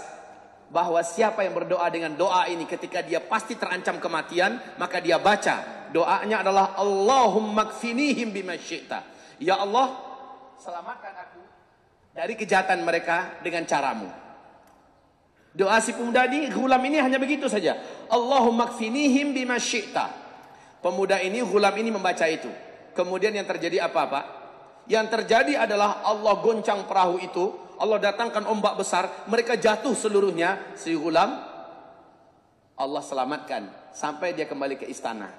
bahwa siapa yang berdoa dengan doa ini ketika dia pasti terancam kematian, maka dia baca. Doanya adalah Allahumma kfinihim bima syi'ta. Ya Allah, selamatkan aku dari kejahatan mereka dengan caramu. Doa si pemuda ini, Ghulam ini hanya begitu saja. Allahumma kfinihim bima syi'ta. Pemuda ini, Ghulam ini membaca itu. Kemudian yang terjadi apa Pak? Yang terjadi adalah Allah goncang perahu itu. Allah datangkan ombak besar. Mereka jatuh seluruhnya. Si Ghulam, Allah selamatkan. Sampai dia kembali ke istana.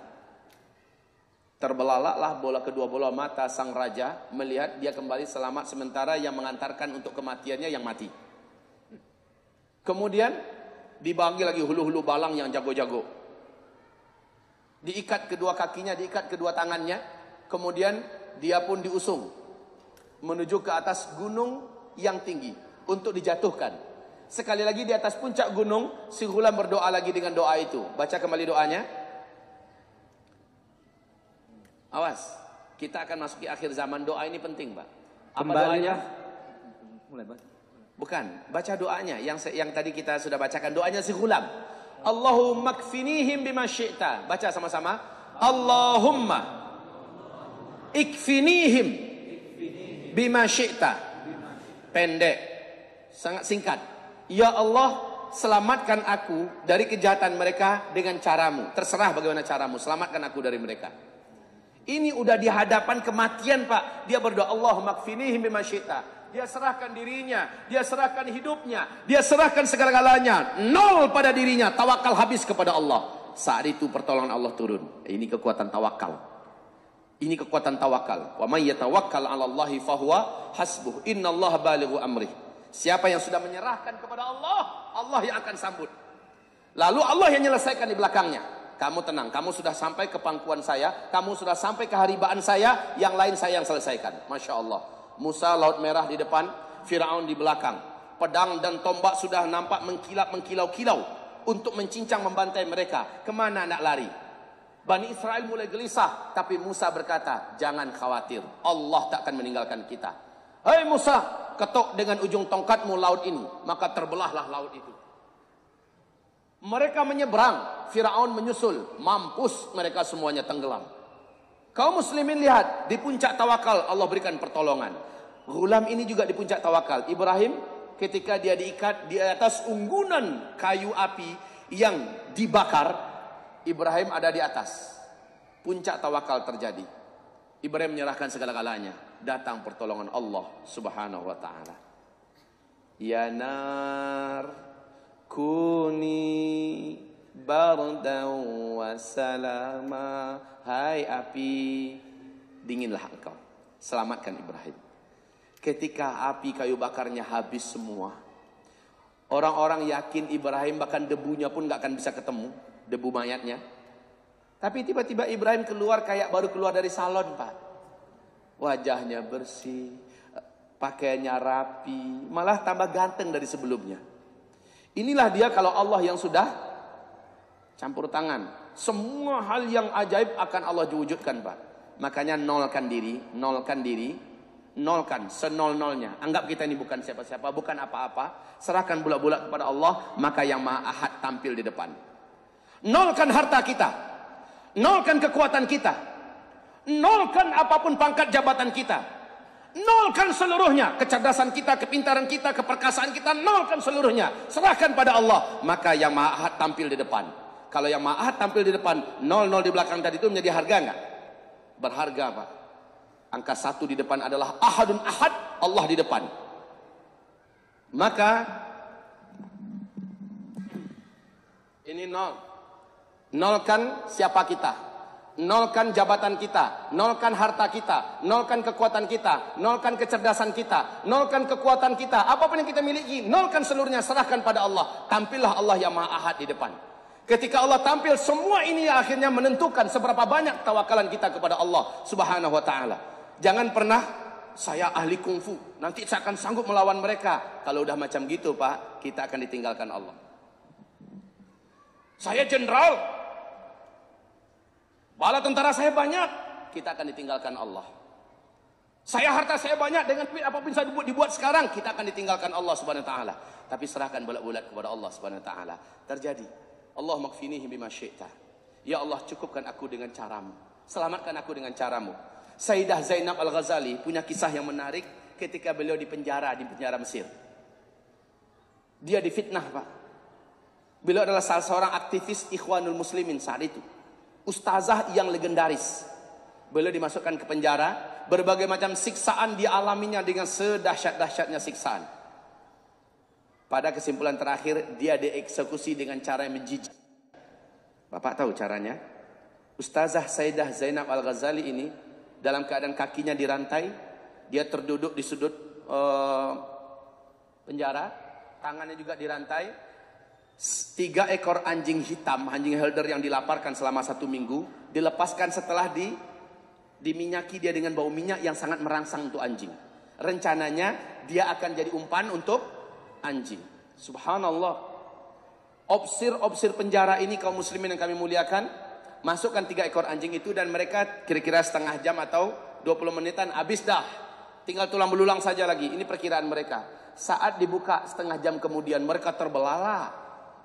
Terbelalaklah kedua bola mata sang raja. Melihat dia kembali selamat. Sementara yang mengantarkan untuk kematiannya yang mati. Kemudian dibagi lagi hulu-hulu balang yang jago-jago. Diikat kedua kakinya, diikat kedua tangannya. Kemudian dia pun diusung menuju ke atas gunung yang tinggi untuk dijatuhkan. Sekali lagi di atas puncak gunung, si Ghulam berdoa lagi dengan doa itu. Baca kembali doanya. Awas, kita akan masuki akhir zaman. Doa ini penting Pak. Apa doanya? Mulai Pak. Bukan, baca doanya yang tadi kita sudah bacakan, doanya si Ghulam. Allahumma kfinihim bima syi'ta. Baca sama-sama. Allahumma ikfinihim bima syi'ta. Pendek, sangat singkat. Ya Allah, selamatkan aku dari kejahatan mereka dengan caramu. Terserah bagaimana caramu, selamatkan aku dari mereka. Ini udah di hadapan kematian Pak. Dia berdoa Allahumma kfinihim bima syi'ta. Dia serahkan dirinya, dia serahkan hidupnya, dia serahkan segala-galanya. Nol pada dirinya, tawakal habis kepada Allah. Saat itu pertolongan Allah turun. Ini kekuatan tawakal. Ini kekuatan tawakal. Wa may yatawakkal 'ala Allahi fahuwa hasbuh. Innallaha balighu amrih. Siapa yang sudah menyerahkan kepada Allah, Allah yang akan sambut. Lalu Allah yang menyelesaikan di belakangnya. Kamu tenang, kamu sudah sampai ke pangkuan saya, kamu sudah sampai ke haribaan saya, yang lain saya yang selesaikan. Masya Allah. Musa laut merah di depan, Firaun di belakang. Pedang dan tombak sudah nampak mengkilau-kilau untuk mencincang membantai mereka. Kemana nak lari? Bani Israel mulai gelisah, tapi Musa berkata, jangan khawatir, Allah tak akan meninggalkan kita. Hei Musa, ketuk dengan ujung tongkatmu laut ini, maka terbelahlah laut itu. Mereka menyeberang, Firaun menyusul, mampus mereka semuanya tenggelam. Kaum muslimin lihat, di puncak tawakal Allah berikan pertolongan. Ghulam ini juga di puncak tawakal. Ibrahim ketika dia diikat di atas unggunan kayu api yang dibakar, Ibrahim ada di atas. Puncak tawakal terjadi. Ibrahim menyerahkan segala-galanya. Datang pertolongan Allah Subhanahu wa taala. Ya nar kuni bardan wa salama. Hai api, dinginlah engkau. Selamatkan Ibrahim. Ketika api kayu bakarnya habis semua, Orang-orang yakin Ibrahim bahkan debunya pun gak akan bisa ketemu, debu mayatnya. Tapi tiba-tiba Ibrahim keluar kayak baru keluar dari salon, Pak. Wajahnya bersih, pakaiannya rapi, malah tambah ganteng dari sebelumnya. Inilah dia kalau Allah yang sudah campur tangan. Semua hal yang ajaib akan Allah wujudkan, Pak. Makanya nolkan diri, nolkan senol-nolnya. Anggap kita ini bukan siapa-siapa, bukan apa-apa. Serahkan bulat-bulat kepada Allah, maka yang Maha Ahad tampil di depan. Nolkan harta kita, nolkan kekuatan kita, nolkan apapun pangkat jabatan kita, nolkan seluruhnya, kecerdasan kita, kepintaran kita, keperkasaan kita, nolkan seluruhnya. Serahkan pada Allah, maka yang Maha Ahad tampil di depan. Kalau yang Maha Ahad tampil di depan, 0 di belakang tadi itu menjadi harga enggak? Berharga, Pak. Angka 1 di depan adalah Ahadun Ahad, Allah di depan. Maka ini 0. Nolkan siapa kita, nolkan jabatan kita, nolkan harta kita, nolkan kekuatan kita, nolkan kecerdasan kita, nolkan kekuatan kita, apapun yang kita miliki, nolkan seluruhnya, serahkan pada Allah. Tampillah Allah yang Maha Ahad di depan. Ketika Allah tampil, semua ini akhirnya menentukan seberapa banyak tawakalan kita kepada Allah Subhanahu wa taala. Jangan pernah saya ahli kungfu, nanti saya akan sanggup melawan mereka. Kalau udah macam gitu, Pak, kita akan ditinggalkan Allah. Saya jenderal, bala tentara saya banyak, kita akan ditinggalkan Allah. Saya harta saya banyak, dengan duit apapun saya dibuat sekarang, kita akan ditinggalkan Allah Subhanahu wa taala. Tapi serahkan bulat-bulat kepada Allah Subhanahu wa taala. Terjadi. Allah makfinihi bima syi'ta. Ya Allah, cukupkan aku dengan caramu, selamatkan aku dengan caramu. Sayyidah Zainab Al-Ghazali punya kisah yang menarik ketika beliau di penjara Mesir. Dia difitnah, Pak. Beliau adalah salah seorang aktivis Ikhwanul Muslimin saat itu. Ustazah yang legendaris. Beliau dimasukkan ke penjara, berbagai macam siksaan dialaminya dengan sedahsyat-dahsyatnya siksaan. Pada kesimpulan terakhir, dia dieksekusi dengan cara yang menjijik. Bapak tahu caranya? Ustazah Sayyidah Zainab Al-Ghazali ini dalam keadaan kakinya dirantai, dia terduduk di sudut penjara, tangannya juga dirantai. 3 ekor anjing hitam, anjing helder yang dilaparkan selama 1 minggu, dilepaskan setelah diminyaki dia dengan bau minyak yang sangat merangsang untuk anjing. Rencananya dia akan jadi umpan untuk anjing. Subhanallah. Opsir penjara ini, kaum muslimin yang kami muliakan, masukkan 3 ekor anjing itu, dan mereka kira-kira setengah jam atau 20 menitan habis dah. Tinggal tulang belulang saja lagi. Ini perkiraan mereka. Saat dibuka setengah jam kemudian, mereka terbelalak.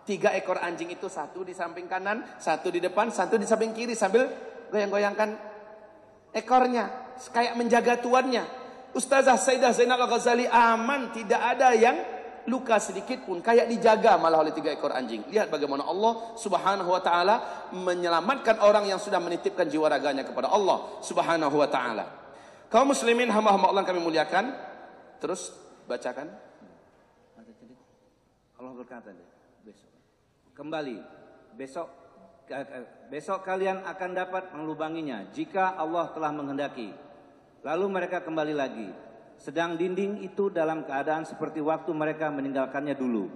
3 ekor anjing itu, 1 di samping kanan, 1 di depan, 1 di samping kiri, sambil goyang-goyangkan ekornya, kayak menjaga tuannya. Ustazah Sayyidah Zainab Al-Ghazali aman, tidak ada yang luka sedikit pun, kayak dijaga malah oleh 3 ekor anjing. Lihat bagaimana Allah Subhanahu wa taala menyelamatkan orang yang sudah menitipkan jiwa raganya kepada Allah Subhanahu wa taala. Kaum muslimin hamba-hamba Allah kami muliakan, terus bacakan. Allah berkata besok. Kembali besok kalian akan dapat melubanginya jika Allah telah menghendaki. Lalu mereka kembali lagi. Sedang dinding itu dalam keadaan seperti waktu mereka meninggalkannya dulu.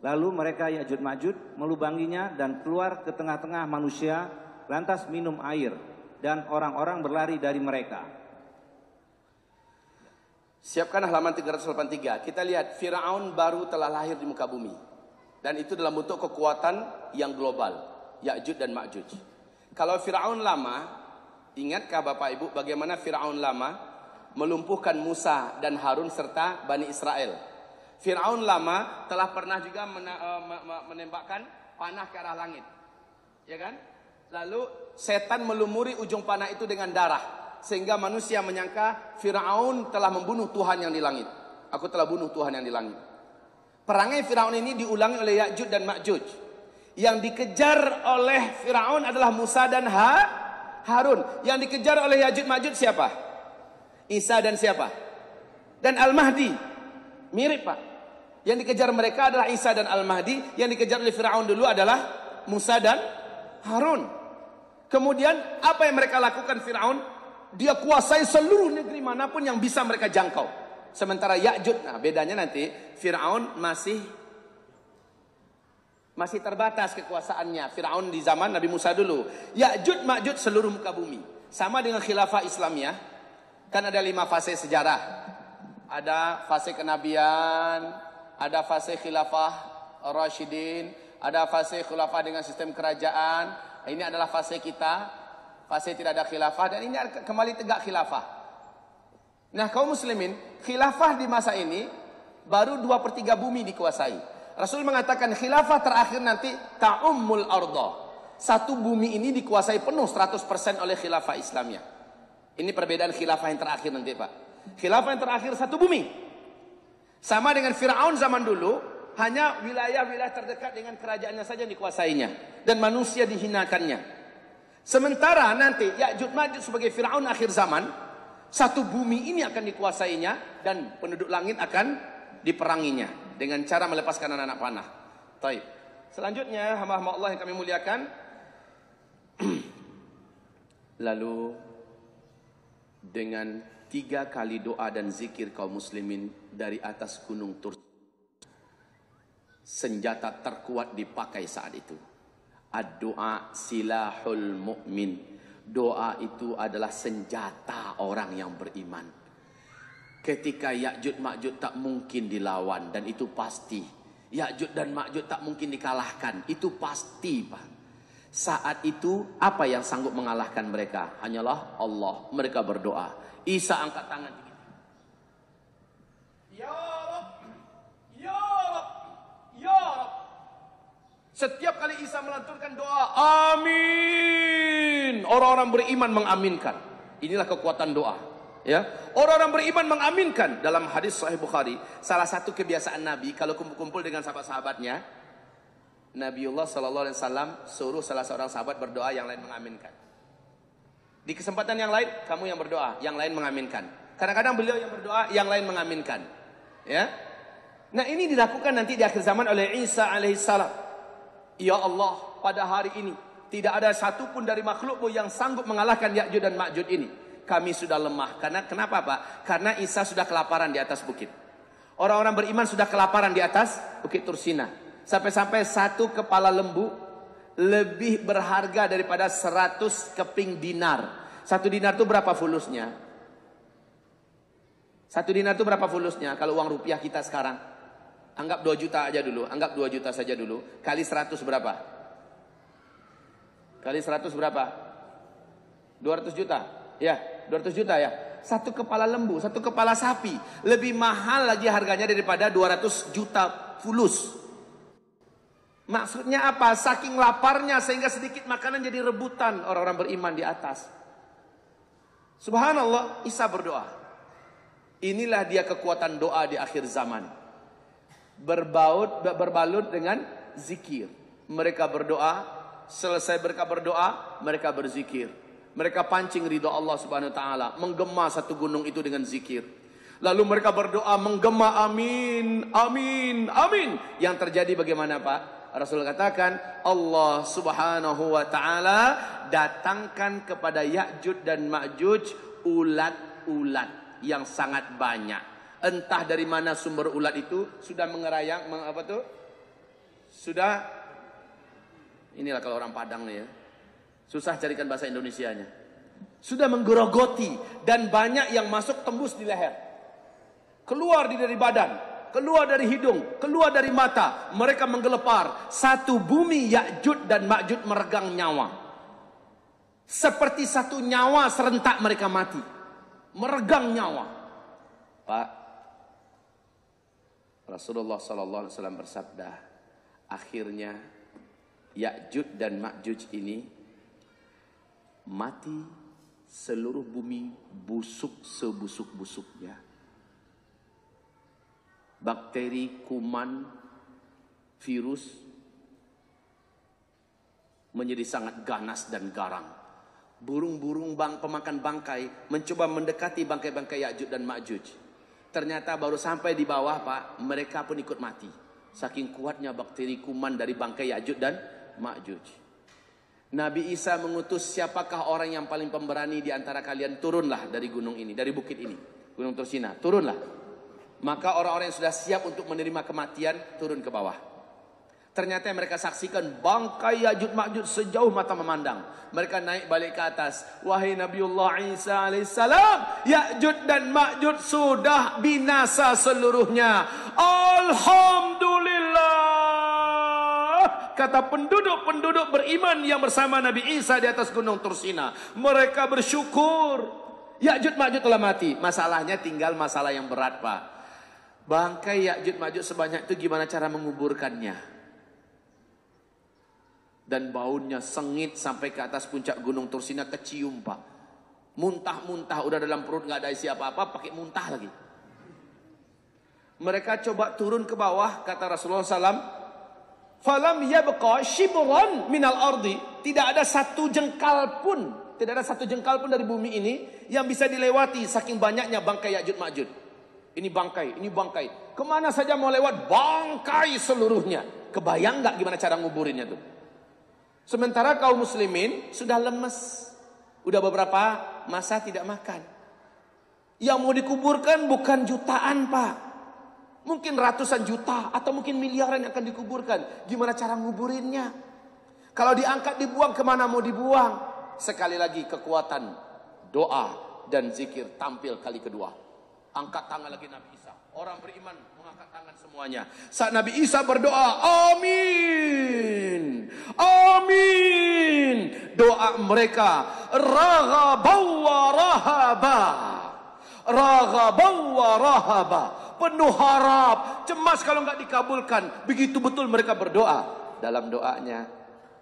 Lalu mereka Ya'juj Ma'juj melubanginya dan keluar ke tengah-tengah manusia, lantas minum air, dan orang-orang berlari dari mereka. Siapkan halaman 383. Kita lihat Firaun baru telah lahir di muka bumi, dan itu dalam bentuk kekuatan yang global, Ya'juj dan Ma'juj. Kalau Firaun lama, ingatkah Bapak Ibu bagaimana Firaun lama melumpuhkan Musa dan Harun serta Bani Israel? Firaun lama telah pernah juga menembakkan panah ke arah langit, ya kan? Lalu setan melumuri ujung panah itu dengan darah, sehingga manusia menyangka Firaun telah membunuh Tuhan yang di langit. Aku telah bunuh Tuhan yang di langit. Perangai Firaun ini diulangi oleh Ya'juj dan Ma'juj. Yang dikejar oleh Firaun adalah Musa dan Harun. Yang dikejar oleh Ya'juj Ma'juj siapa? Isa dan siapa? Dan Al-Mahdi. Mirip, Pak. Yang dikejar mereka adalah Isa dan Al-Mahdi. Yang dikejar oleh Firaun dulu adalah Musa dan Harun. Kemudian apa yang mereka lakukan Firaun? Dia kuasai seluruh negeri manapun yang bisa mereka jangkau. Sementara Ya'juj, nah bedanya nanti Firaun masih Masih terbatas kekuasaannya. Fir'aun di zaman Nabi Musa dulu. Ya'jud Ma'jud seluruh muka bumi. Sama dengan khilafah Islamiyah. Kan ada 5 fase sejarah. Ada fase kenabian, ada fase khilafah Rashidin, ada fase khilafah dengan sistem kerajaan. Ini adalah fase kita, fase tidak ada khilafah, dan ini kembali tegak khilafah. Nah, kaum muslimin, khilafah di masa ini baru 2/3 bumi dikuasai. Rasul mengatakan khilafah terakhir nanti ta'ummul arda. Satu bumi ini dikuasai penuh 100% oleh khilafah Islamiyah. Ini perbedaan khilafah yang terakhir nanti, Pak. Khilafah yang terakhir satu bumi. Sama dengan Fir'aun zaman dulu, hanya wilayah-wilayah terdekat dengan kerajaannya saja dikuasainya. Dan manusia dihinakannya. Sementara nanti Ya'juj Ma'juj sebagai Fir'aun akhir zaman, satu bumi ini akan dikuasainya dan penduduk langit akan diperanginya dengan cara melepaskan anak-anak panah. Taib. Selanjutnya, hamba-hamba Allah yang kami muliakan. Lalu dengan 3 kali doa dan zikir kaum muslimin dari atas gunung Tur, senjata terkuat dipakai saat itu. Ad-doa silahul mu'min. Doa itu adalah senjata orang yang beriman. Ketika Ya'juj Ma'juj tak mungkin dilawan, dan itu pasti. Ya'juj dan Ma'juj tak mungkin dikalahkan, itu pasti, Pak. Saat itu apa yang sanggup mengalahkan mereka? Hanyalah Allah. Mereka berdoa. Isa angkat tangan tinggi. Ya Rab, Ya Rab, Ya Rab. Setiap kali Isa melanturkan doa, amin, orang-orang beriman mengaminkan. Inilah kekuatan doa. Ya, orang-orang beriman mengaminkan. Dalam hadis Sahih Bukhari, salah satu kebiasaan Nabi kalau kumpul-kumpul dengan sahabat-sahabatnya, Nabiullah Sallallahu Alaihi Wasallam suruh salah seorang sahabat berdoa, yang lain mengaminkan. Di kesempatan yang lain, kamu yang berdoa, yang lain mengaminkan. Kadang-kadang beliau yang berdoa, yang lain mengaminkan. Ya, nah ini dilakukan nanti di akhir zaman oleh Isa alaihissalam. Ya Allah, pada hari ini tidak ada satupun dari makhlukmu yang sanggup mengalahkan Ya'juj dan Ma'juj ini. Kami sudah lemah. Karena kenapa, Pak? Karena Isa sudah kelaparan di atas bukit. Orang-orang beriman sudah kelaparan di atas bukit Tursina. Sampai-sampai 1 kepala lembu lebih berharga daripada 100 keping dinar. 1 dinar itu berapa fulusnya? 1 dinar itu berapa fulusnya? Kalau uang rupiah kita sekarang, anggap 2 juta aja dulu. Anggap 2 juta saja dulu. Kali 100 berapa? Kali 100 berapa? 200 juta. Ya, 200 juta ya. 1 kepala lembu, 1 kepala sapi lebih mahal lagi harganya daripada 200 juta fulus. Maksudnya apa? Saking laparnya sehingga sedikit makanan jadi rebutan orang-orang beriman di atas. Subhanallah, Isa berdoa. Inilah dia kekuatan doa di akhir zaman. Berbalut dengan zikir. Mereka berdoa, selesai mereka berdoa, mereka berzikir. Mereka pancing ridha Allah Subhanahu wa taala, menggema satu gunung itu dengan zikir. Lalu mereka berdoa menggema amin, amin, amin. Yang terjadi bagaimana, Pak? Rasul katakan, Allah Subhanahu wa taala datangkan kepada Ya'juj dan Ma'juj ulat-ulat yang sangat banyak. Entah dari mana sumber ulat itu, sudah mengerayang, sudah, inilah kalau orang Padang nih ya, susah carikan bahasa Indonesianya. Sudah menggerogoti dan banyak yang masuk tembus di leher, keluar dari badan, keluar dari hidung, keluar dari mata. Mereka menggelepar. Satu bumi Ya'juj dan Ma'juj meregang nyawa. Seperti satu nyawa serentak mereka mati. Meregang nyawa. Pak, Rasulullah SAW bersabda, akhirnya Ya'juj dan Ma'juj ini mati, seluruh bumi busuk sebusuk-busuknya. Bakteri, kuman, virus menjadi sangat ganas dan garang. Burung-burung pemakan bangkai mencoba mendekati bangkai-bangkai Ya'juj dan Ma'juj. Ternyata baru sampai di bawah, Pak, mereka pun ikut mati. Saking kuatnya bakteri kuman dari bangkai Ya'juj dan Ma'juj. Nabi Isa mengutus, siapakah orang yang paling pemberani di antara kalian? Turunlah dari gunung ini, dari bukit ini, Gunung Tursina, turunlah. Maka orang-orang yang sudah siap untuk menerima kematian turun ke bawah. Ternyata yang mereka saksikan bangkai Ya'juj Ma'juj sejauh mata memandang. Mereka naik balik ke atas. Wahai Nabiullah Isa alaihissalam, Ya'juj dan Ma'juj sudah binasa seluruhnya. Alhamdulillah, kata penduduk-penduduk beriman yang bersama Nabi Isa di atas gunung Tursina. Mereka bersyukur. Ya'juj Ma'juj telah mati. Masalahnya tinggal masalah yang berat, Pak. Bangkai Ya'juj Ma'juj sebanyak itu gimana cara menguburkannya? Dan baunya sengit sampai ke atas puncak gunung Tursina, kecium, Pak. Muntah-muntah, udah dalam perut nggak ada isi apa-apa, pakai muntah lagi. Mereka coba turun ke bawah, kata Rasulullah SAW, falam yabqa shibran minal ardi. Tidak ada satu jengkal pun, tidak ada satu jengkal pun dari bumi ini yang bisa dilewati saking banyaknya bangkai Ya'juj Ma'juj. Ini bangkai, ini bangkai. Kemana saja mau lewat, bangkai seluruhnya. Kebayang nggak gimana cara nguburinnya tuh? Sementara kaum muslimin sudah lemes. Udah beberapa masa tidak makan. Yang mau dikuburkan bukan jutaan, Pak. Mungkin ratusan juta atau mungkin miliaran yang akan dikuburkan. Gimana cara nguburinnya? Kalau diangkat dibuang, kemana mau dibuang? Sekali lagi kekuatan doa dan zikir tampil kali kedua. Angkat tangan lagi Nabi Isa. Orang beriman mengangkat tangan semuanya. Saat Nabi Isa berdoa, amin, amin. Doa mereka raghabaw wa rahaba, raghabaw wa rahaba. Penuh harap, cemas kalau nggak dikabulkan. Begitu betul mereka berdoa. Dalam doanya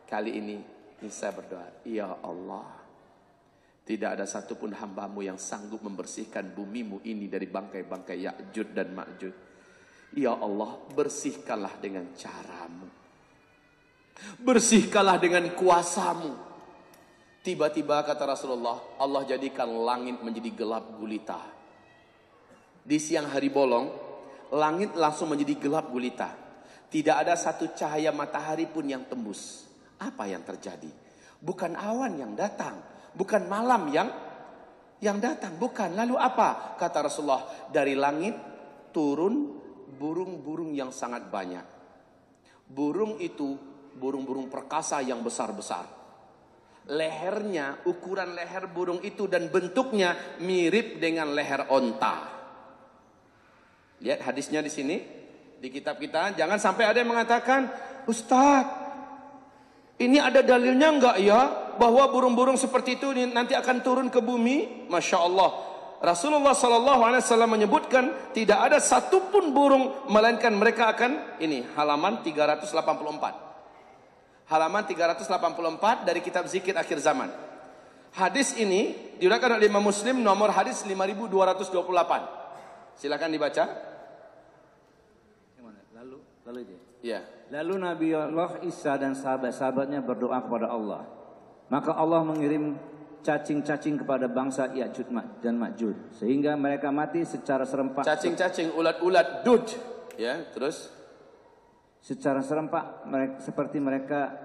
kali ini Isa berdoa, ya Allah, tidak ada satupun hambamu yang sanggup membersihkan bumimu ini dari bangkai-bangkai Ya'juj dan Ma'juj. Ya Allah, bersihkanlah dengan caramu. Bersihkanlah dengan kuasamu. Tiba-tiba kata Rasulullah, Allah jadikan langit menjadi gelap gulita. Di siang hari bolong, langit langsung menjadi gelap gulita. Tidak ada satu cahaya matahari pun yang tembus. Apa yang terjadi? Bukan awan yang datang, bukan malam yang datang, bukan. Lalu apa? Kata Rasulullah, dari langit turun burung-burung yang sangat banyak. Burung itu burung-burung perkasa yang besar-besar. Lehernya, ukuran leher burung itu dan bentuknya mirip dengan leher onta. Lihat hadisnya di sini, di kitab kita. Jangan sampai ada yang mengatakan, Ustaz, ini ada dalilnya enggak ya bahwa burung-burung seperti itu nanti akan turun ke bumi? Masya Allah, Rasulullah SAW menyebutkan tidak ada satupun burung melainkan mereka akan, ini halaman 384. Halaman 384 dari kitab Zikir Akhir Zaman. Hadis ini diriwayatkan oleh Imam Muslim, nomor hadis 5228. Silakan dibaca. Lalu dia. Ya. Lalu Nabi Allah Isa dan sahabat-sahabatnya berdoa kepada Allah. Maka Allah mengirim cacing-cacing kepada bangsa Ya'juj dan Ma'juj, sehingga mereka mati secara serempak. Cacing-cacing, ulat-ulat, dud. Ya, terus secara serempak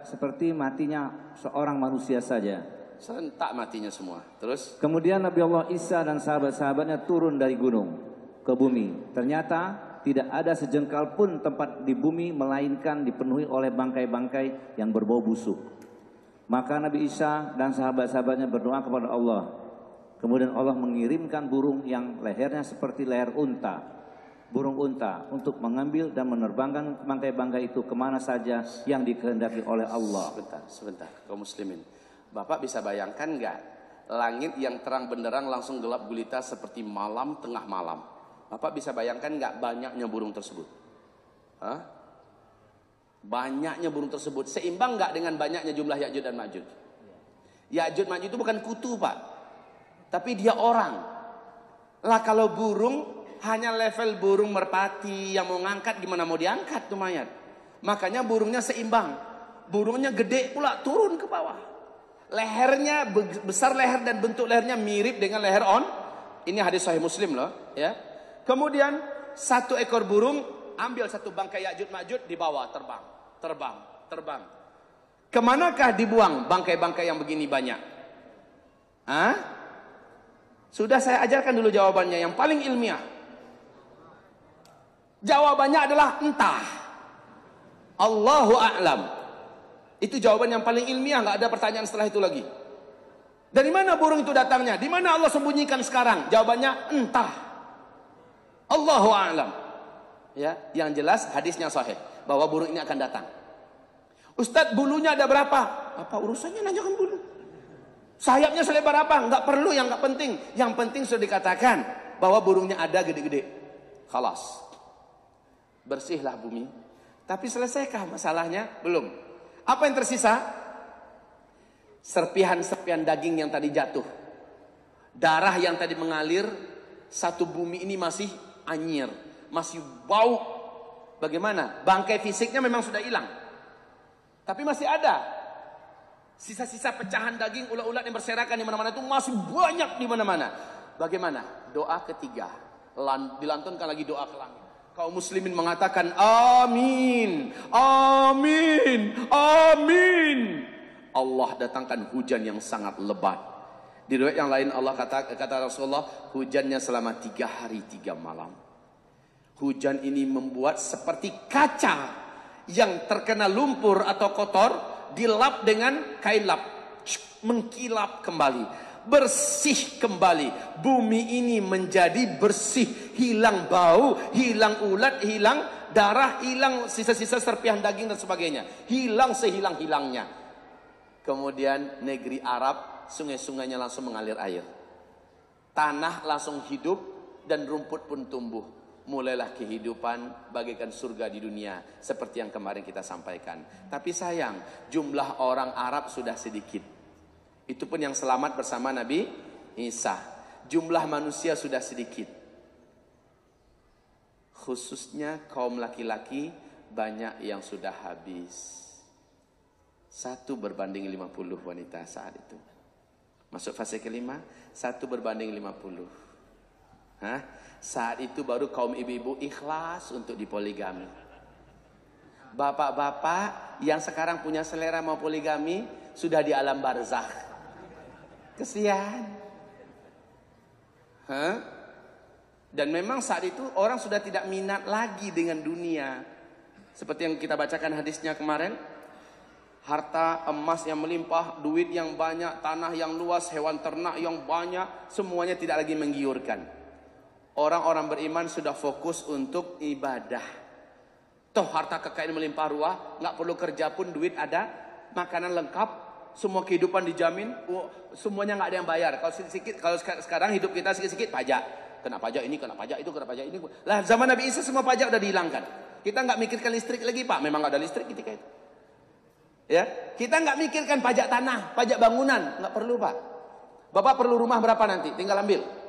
seperti matinya seorang manusia saja. serentak matinya semua. Terus Kemudian Nabi Allah Isa dan sahabat-sahabatnya turun dari gunung ke bumi. Ternyata tidak ada sejengkal pun tempat di bumi melainkan dipenuhi oleh bangkai-bangkai yang berbau busuk. Maka Nabi Isa dan sahabat-sahabatnya berdoa kepada Allah. Kemudian Allah mengirimkan burung yang lehernya seperti leher unta, burung unta, untuk mengambil dan menerbangkan bangkai-bangkai itu kemana saja yang dikehendaki oleh Allah. Sebentar, kaum muslimin. Bapak bisa bayangkan nggak? Langit yang terang benderang langsung gelap gulita seperti malam tengah malam. Bapak bisa bayangkan nggak banyaknya burung tersebut? Hah? Banyaknya burung tersebut seimbang nggak dengan banyaknya jumlah Ya'juj dan Ma'juj? Ya'juj Ma'juj itu bukan kutu, Pak, tapi dia orang. Lah kalau burung hanya level burung merpati yang mau ngangkat, gimana mau diangkat tuh mayat? Makanya burungnya seimbang. Burungnya gede pula turun ke bawah. Lehernya besar, leher dan bentuk lehernya mirip dengan leher on. Ini hadis Sahih Muslim loh, ya. Kemudian satu ekor burung ambil satu bangkai Ya'juj Ma'juj, dibawa terbang. Kemanakah dibuang bangkai-bangkai yang begini banyak? Hah? Sudah saya ajarkan dulu jawabannya yang paling ilmiah. Jawabannya adalah entah. Allahu a'lam. Itu jawaban yang paling ilmiah, nggak ada pertanyaan setelah itu lagi. Dari mana burung itu datangnya? Di mana Allah sembunyikan sekarang? Jawabannya entah. Allahu a'lam. Ya, yang jelas hadisnya sahih bahwa burung ini akan datang. Ustadz, bulunya ada berapa? Apa urusannya nanyakan bulu? Sayapnya selebar apa? Nggak perlu, yang nggak penting. Yang penting sudah dikatakan bahwa burungnya ada gede-gede. Khalas. Bersihlah bumi. Tapi selesaikah masalahnya? Belum. Apa yang tersisa? Serpihan-serpihan daging yang tadi jatuh. Darah yang tadi mengalir. Satu bumi ini masih anyir. Masih bau. Bagaimana? Bangkai fisiknya memang sudah hilang. Tapi masih ada. Sisa-sisa pecahan daging, ulat-ulat yang berserakan di mana-mana itu masih banyak di mana-mana. Bagaimana? Doa ketiga. Dilantunkan lagi doa ke langit. Kaum muslimin mengatakan amin, amin, amin. Allah datangkan hujan yang sangat lebat. Di riwayat yang lain Allah kata Rasulullah, hujannya selama 3 hari 3 malam. Hujan ini membuat seperti kaca yang terkena lumpur atau kotor, dilap dengan kain lap, mengkilap kembali, bersih kembali. Bumi ini menjadi bersih, hilang bau, hilang ulat, hilang darah, hilang sisa-sisa serpihan daging dan sebagainya, hilang sehilang-hilangnya. Kemudian negeri Arab, sungai-sungainya langsung mengalir air, tanah langsung hidup dan rumput pun tumbuh. Mulailah kehidupan bagaikan surga di dunia, seperti yang kemarin kita sampaikan. Tapi sayang, jumlah orang Arab sudah sedikit. Itu pun yang selamat bersama Nabi Isa. Jumlah manusia sudah sedikit. Khususnya kaum laki-laki banyak yang sudah habis. 1 berbanding 50 wanita saat itu. Masuk fase kelima, 1 berbanding 50. Hah? Saat itu baru kaum ibu-ibu ikhlas untuk dipoligami. Bapak-bapak yang sekarang punya selera mau poligami sudah di alam barzakh. Kesian. Hah? Dan memang saat itu orang sudah tidak minat lagi dengan dunia. Seperti yang kita bacakan hadisnya kemarin. Harta emas yang melimpah, duit yang banyak, tanah yang luas, hewan ternak yang banyak, semuanya tidak lagi menggiurkan. Orang-orang beriman sudah fokus untuk ibadah. Toh harta kekayaan melimpah ruah, nggak perlu kerja pun duit ada, makanan lengkap, semua kehidupan dijamin, semuanya nggak ada yang bayar. Kalau sedikit, kalau sekarang hidup kita sedikit-sedikit pajak, kena pajak ini, kena pajak itu, kena pajak ini. Lah zaman Nabi Isa semua pajak udah dihilangkan. Kita nggak mikirkan listrik lagi Pak, memang nggak ada listrik ketika itu. Ya, kita nggak mikirkan pajak tanah, pajak bangunan, nggak perlu Pak. Bapak perlu rumah berapa nanti, tinggal ambil.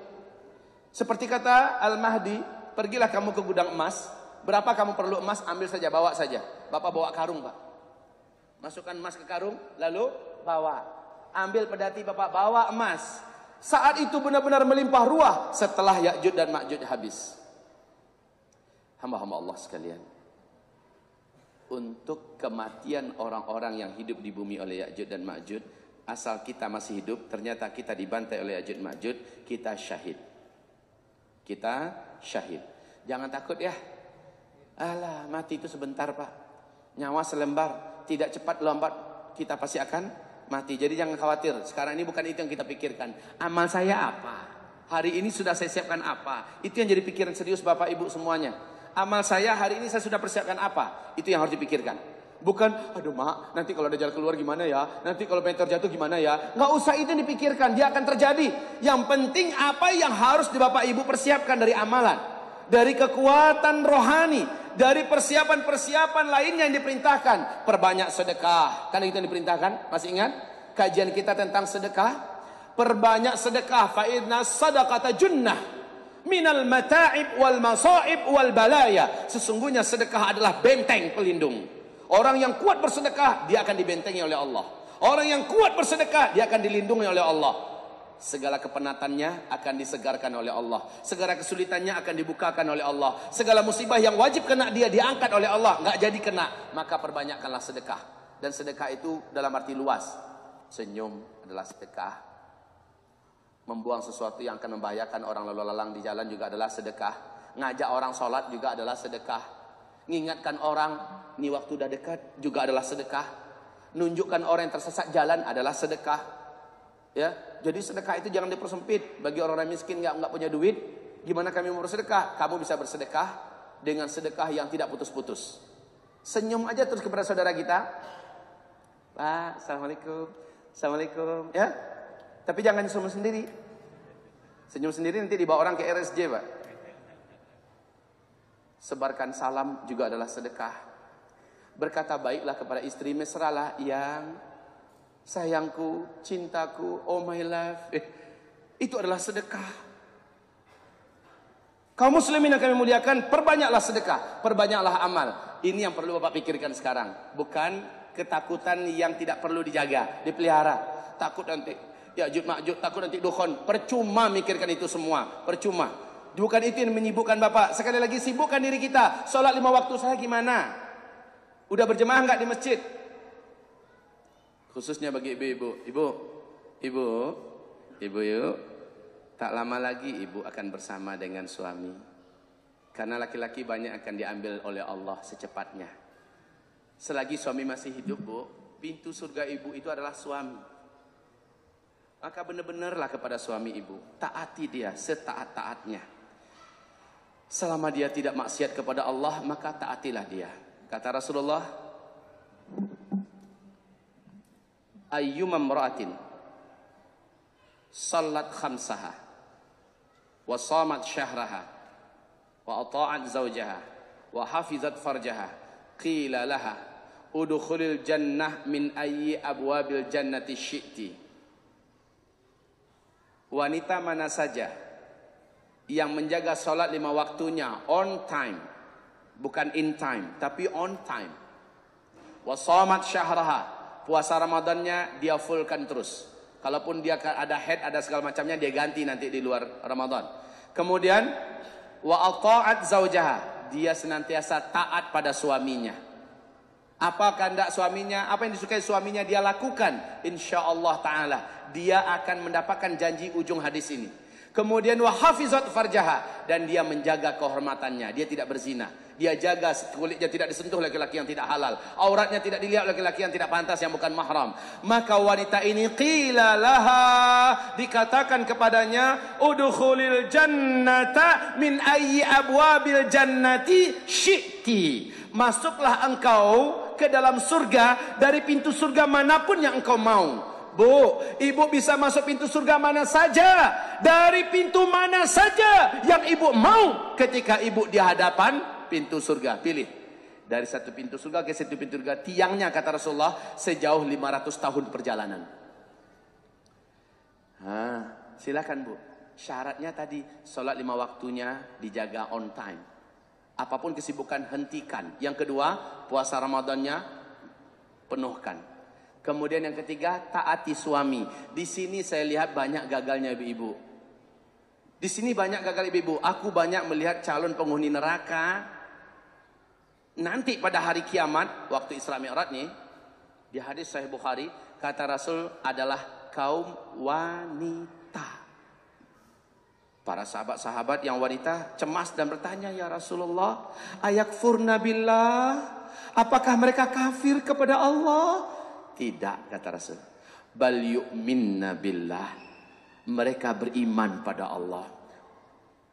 Seperti kata Al-Mahdi, pergilah kamu ke gudang emas. Berapa kamu perlu emas, ambil saja, bawa saja. Bapak bawa karung Pak. Masukkan emas ke karung, lalu bawa. Ambil pedati Bapak, bawa emas. Saat itu benar-benar melimpah ruah setelah Ya'juj dan Ma'juj habis. Hamba-hamba Allah sekalian. Untuk kematian orang-orang yang hidup di bumi oleh Ya'juj dan Ma'juj, asal kita masih hidup, ternyata kita dibantai oleh Ya'juj dan Ma'juj, kita syahid. Kita syahid. Jangan takut ya. Alah, mati itu sebentar Pak. Nyawa selembar. Tidak cepat lambat kita pasti akan mati. Jadi jangan khawatir. Sekarang ini bukan itu yang kita pikirkan. Amal saya apa? Hari ini sudah saya siapkan apa? Itu yang jadi pikiran serius Bapak Ibu semuanya. Amal saya hari ini saya sudah persiapkan apa? Itu yang harus dipikirkan. Bukan, aduh mak, nanti kalau ada jalan keluar gimana ya? Nanti kalau meteor jatuh gimana ya? Nggak usah itu dipikirkan, dia akan terjadi. Yang penting apa yang harus di Bapak Ibu persiapkan dari amalan. Dari kekuatan rohani. Dari persiapan-persiapan lainnya yang diperintahkan. Perbanyak sedekah. Kan itu yang diperintahkan, masih ingat? Kajian kita tentang sedekah. Perbanyak sedekah. Fa'idna sadaqata junnah. Minal mata'ib wal masa'ib wal balaya. Sesungguhnya sedekah adalah benteng pelindung. Orang yang kuat bersedekah, dia akan dibentengi oleh Allah. Orang yang kuat bersedekah, dia akan dilindungi oleh Allah. Segala kepenatannya akan disegarkan oleh Allah. Segala kesulitannya akan dibukakan oleh Allah. Segala musibah yang wajib kena dia diangkat oleh Allah. Nggak jadi kena, maka perbanyakkanlah sedekah. Dan sedekah itu dalam arti luas. Senyum adalah sedekah. Membuang sesuatu yang akan membahayakan orang lalu lalang di jalan juga adalah sedekah. Ngajak orang sholat juga adalah sedekah. Ngingatkan orang, ini waktu udah dekat juga adalah sedekah. Nunjukkan orang yang tersesat jalan adalah sedekah. Ya, jadi sedekah itu jangan dipersempit. Bagi orang-orang miskin nggak punya duit, gimana kami mau bersedekah? Kamu bisa bersedekah dengan sedekah yang tidak putus-putus. Senyum aja terus kepada saudara kita. Pak, assalamualaikum, assalamualaikum. Ya, tapi jangan senyum sendiri. Senyum sendiri nanti dibawa orang ke RSJ, Pak. Sebarkan salam juga adalah sedekah. Berkata baiklah kepada istri, mesralah yang sayangku, cintaku, oh my life. Itu adalah sedekah. Kaum muslimin yang kami muliakan, perbanyaklah sedekah, perbanyaklah amal. Ini yang perlu Bapak pikirkan sekarang. Bukan ketakutan yang tidak perlu dijaga, dipelihara. Takut nanti Ya'juj Ma'juj, takut nanti dukhon. Percuma mikirkan itu semua, percuma. Bukan itu yang menyibukkan Bapak. Sekali lagi sibukkan diri kita. Sholat 5 waktu saya gimana? Udah berjemaah enggak di masjid? Khususnya bagi ibu-ibu. Ibu yuk. Tak lama lagi ibu akan bersama dengan suami. Karena laki-laki banyak akan diambil oleh Allah secepatnya. Selagi suami masih hidup, Bu, pintu surga ibu itu adalah suami. Maka benar-benarlah kepada suami ibu. Taati dia setaat-taatnya. Selama dia tidak maksiat kepada Allah, maka taatilah dia. Kata Rasulullah, ayyuma imra'atin sallat khamsaha wa shamat syahraha wa ata'at zawjaha wa hafizat farjaha qila laha udkhulil jannah min ayyi abwabil jannati syi'ti. Wanita mana saja yang menjaga sholat 5 waktunya on time, bukan in time, tapi on time. Wasamat syahraha, puasa Ramadannya dia fullkan terus. Kalaupun dia ada head, ada segala macamnya, dia ganti nanti di luar Ramadan. Kemudian wa ata'at zaujaha, dia senantiasa taat pada suaminya. Apa kehendak suaminya, apa yang disukai suaminya dia lakukan, insyaallah taala dia akan mendapatkan janji ujung hadis ini. Kemudian wa hafizat farjaha, dan dia menjaga kehormatannya, dia tidak berzina. Dia jaga kulitnya tidak disentuh laki-laki yang tidak halal, auratnya tidak dilihat laki-laki yang tidak pantas, yang bukan mahram. Maka wanita ini qila laha, dikatakan kepadanya, udkhulil jannata min ayyi abwabil jannati syi'ti. Masuklah engkau ke dalam surga dari pintu surga manapun yang engkau mau. Bu, ibu bisa masuk pintu surga mana saja, dari pintu mana saja yang ibu mau ketika ibu di hadapan pintu surga. Pilih dari satu pintu surga ke satu pintu surga, tiangnya kata Rasulullah sejauh 500 tahun perjalanan. Silakan Bu. Syaratnya tadi sholat 5 waktunya dijaga on time. Apapun kesibukan hentikan. Yang kedua, puasa Ramadannya penuhkan. Kemudian yang ketiga, taati suami. Di sini saya lihat banyak gagalnya ibu-ibu. Di sini banyak gagal ibu-ibu. Aku banyak melihat calon penghuni neraka. Nanti pada hari kiamat, waktu Isra Mi'raj nih, di hadis Sahih Bukhari, kata Rasul adalah kaum wanita. Para sahabat-sahabat yang wanita cemas dan bertanya, ya Rasulullah, ayakfurna billah, apakah mereka kafir kepada Allah? Tidak, kata Rasul. Bal yu'minna billah, mereka beriman pada Allah.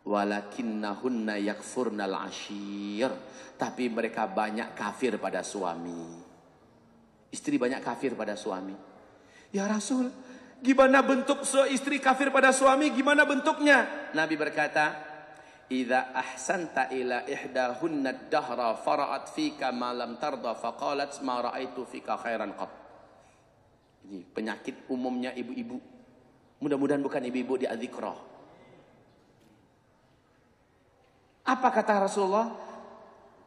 Walakinnahunna yakfurnal ashir, tapi mereka banyak kafir pada suami. Istri banyak kafir pada suami. Ya Rasul, gimana bentuk istri kafir pada suami? Gimana bentuknya? Nabi berkata, idza ahsanta ila ihdahunna ad-dahra fara'at fika ma lam tarda faqalat ma ra'aitu fika khairan qat. Ini penyakit umumnya ibu-ibu. Mudah-mudahan bukan ibu-ibu di adzikra. Apa kata Rasulullah?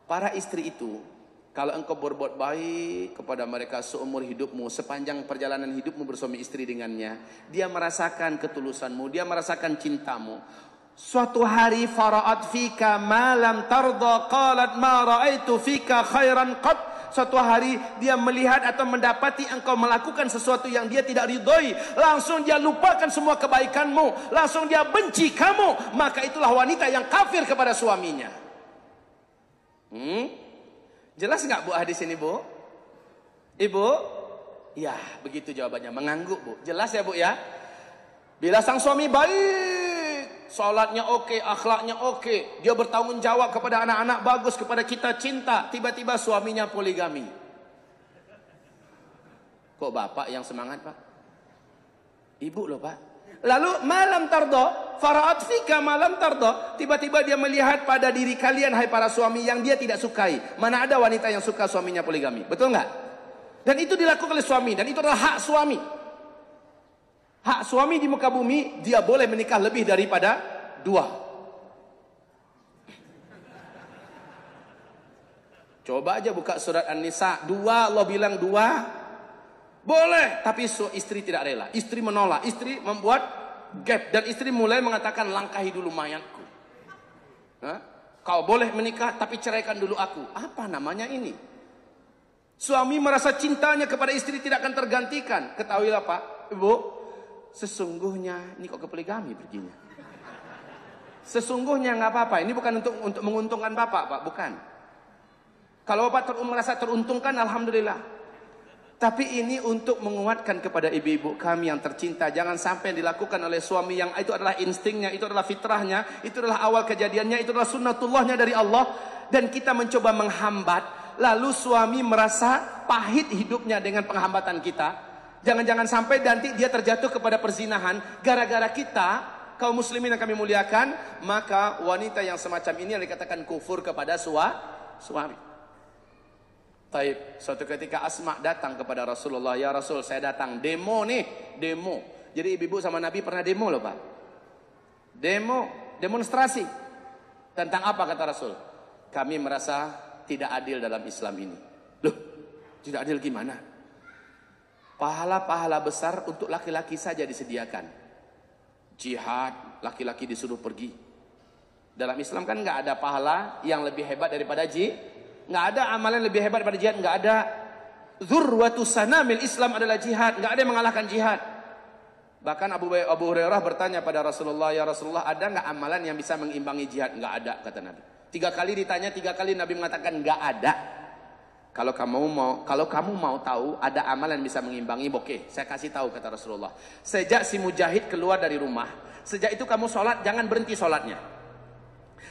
Para istri itu, kalau engkau berbuat baik kepada mereka seumur hidupmu, sepanjang perjalanan hidupmu bersuami istri dengannya, dia merasakan ketulusanmu, dia merasakan cintamu. Suatu hari fara'at fika ma lam tarda qalat ma ra'aitu fika khairan qat. Suatu hari dia melihat atau mendapati engkau melakukan sesuatu yang dia tidak ridhoi, langsung dia lupakan semua kebaikanmu, langsung dia benci kamu, maka itulah wanita yang kafir kepada suaminya. Jelas nggak Bu hadis ini Bu? Ibu? Ya, begitu jawabannya, mengangguk Bu. Jelas ya Bu ya? Bila sang suami baik, sholatnya oke, akhlaknya oke, dia bertanggung jawab kepada anak-anak bagus, kepada kita cinta, tiba-tiba suaminya poligami. Kok bapak yang semangat Pak? Ibu loh Pak. Lalu malam tardo, faraat fika malam tardo, tiba-tiba dia melihat pada diri kalian hai para suami yang dia tidak sukai. Mana ada wanita yang suka suaminya poligami, betul nggak? Dan itu dilakukan oleh suami, dan itu adalah hak suami. Hak suami di muka bumi, dia boleh menikah lebih daripada 2. Coba aja buka surat An-Nisa 2, Allah bilang 2. Boleh, tapi istri tidak rela. Istri menolak, istri membuat gap. Dan istri mulai mengatakan, langkahi dulu mayatku. Kau boleh menikah, tapi ceraikan dulu aku. Apa namanya ini? Suami merasa cintanya kepada istri tidak akan tergantikan. Ketahuilah Pak, Ibu, sesungguhnya, ini kok ke poligami begini. Sesungguhnya nggak apa-apa. Ini bukan untuk menguntungkan Bapak, Pak. Bukan. Kalau Bapak merasa teruntungkan, alhamdulillah. Tapi ini untuk menguatkan kepada ibu-ibu kami yang tercinta. Jangan sampai dilakukan oleh suami yang itu adalah instingnya, itu adalah fitrahnya, itu adalah awal kejadiannya, itu adalah sunnatullahnya dari Allah. Dan kita mencoba menghambat. Lalu suami merasa pahit hidupnya dengan penghambatan kita. Jangan-jangan sampai nanti dia terjatuh kepada perzinahan. Gara-gara kita, kaum muslimin yang kami muliakan, maka wanita yang semacam ini yang dikatakan kufur kepada suami. Taib, suatu ketika Asma datang kepada Rasulullah, ya Rasul, saya datang demo nih, demo. Jadi ibu-ibu sama Nabi pernah demo loh Pak. Demonstrasi. Tentang apa kata Rasul? Kami merasa tidak adil dalam Islam ini. Loh, tidak adil gimana? Pahala-pahala besar untuk laki-laki saja disediakan. Jihad, laki-laki disuruh pergi. Dalam Islam kan nggak ada pahala yang lebih hebat daripada jihad. Nggak ada amalan lebih hebat daripada jihad. Nggak ada. Dzurwatu sanamil Islam adalah jihad. Nggak ada yang mengalahkan jihad. Bahkan Abu Hurairah bertanya pada Rasulullah, ya Rasulullah, ada nggak amalan yang bisa mengimbangi jihad? Nggak ada, kata Nabi. 3 kali ditanya, 3 kali Nabi mengatakan nggak ada. Kalau kamu mau tahu ada amalan yang bisa mengimbangi, oke, saya kasih tahu, kata Rasulullah. Sejak si mujahid keluar dari rumah, sejak itu kamu sholat, jangan berhenti sholatnya.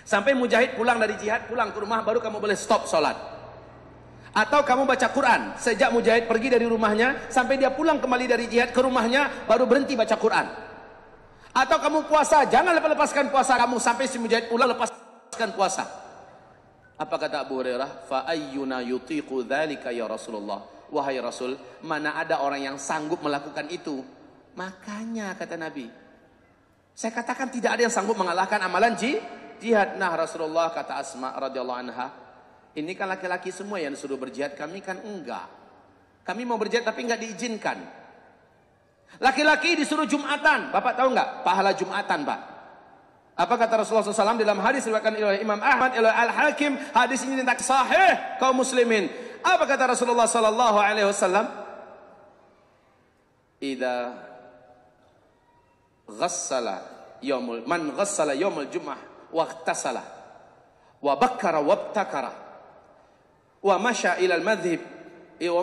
Sampai mujahid pulang dari jihad, pulang ke rumah, baru kamu boleh stop sholat. Atau kamu baca Quran. Sejak mujahid pergi dari rumahnya, sampai dia pulang kembali dari jihad ke rumahnya, baru berhenti baca Quran. Atau kamu puasa, jangan lepaskan puasa kamu, sampai si mujahid pulang, lepaskan puasa. Apa kata Abu Hurairah? Fa ayyuna yutiqu dzalika ya Rasulullah. Wahai Rasul, mana ada orang yang sanggup melakukan itu? Makanya kata Nabi, saya katakan tidak ada yang sanggup mengalahkan amalan jihad. Nah Rasulullah, kata Asma radhiyallahu anha, ini kan laki-laki semua yang disuruh berjihad, kami kan enggak. Kami mau berjihad tapi enggak diizinkan. Laki-laki disuruh Jumatan. Bapak tahu enggak pahala Jumatan Pak? Apa kata Rasulullah SAW dalam hadis diriwayatkan oleh Imam Ahmad, oleh Al-Hakim, hadis ini tentang sahih kaum muslimin. Apa kata Rasulullah SAW? Idza ghassala man ghassala yaumul jum'ah waqtasala wa bakkara wabtakara wa masya ila al-madhhab wa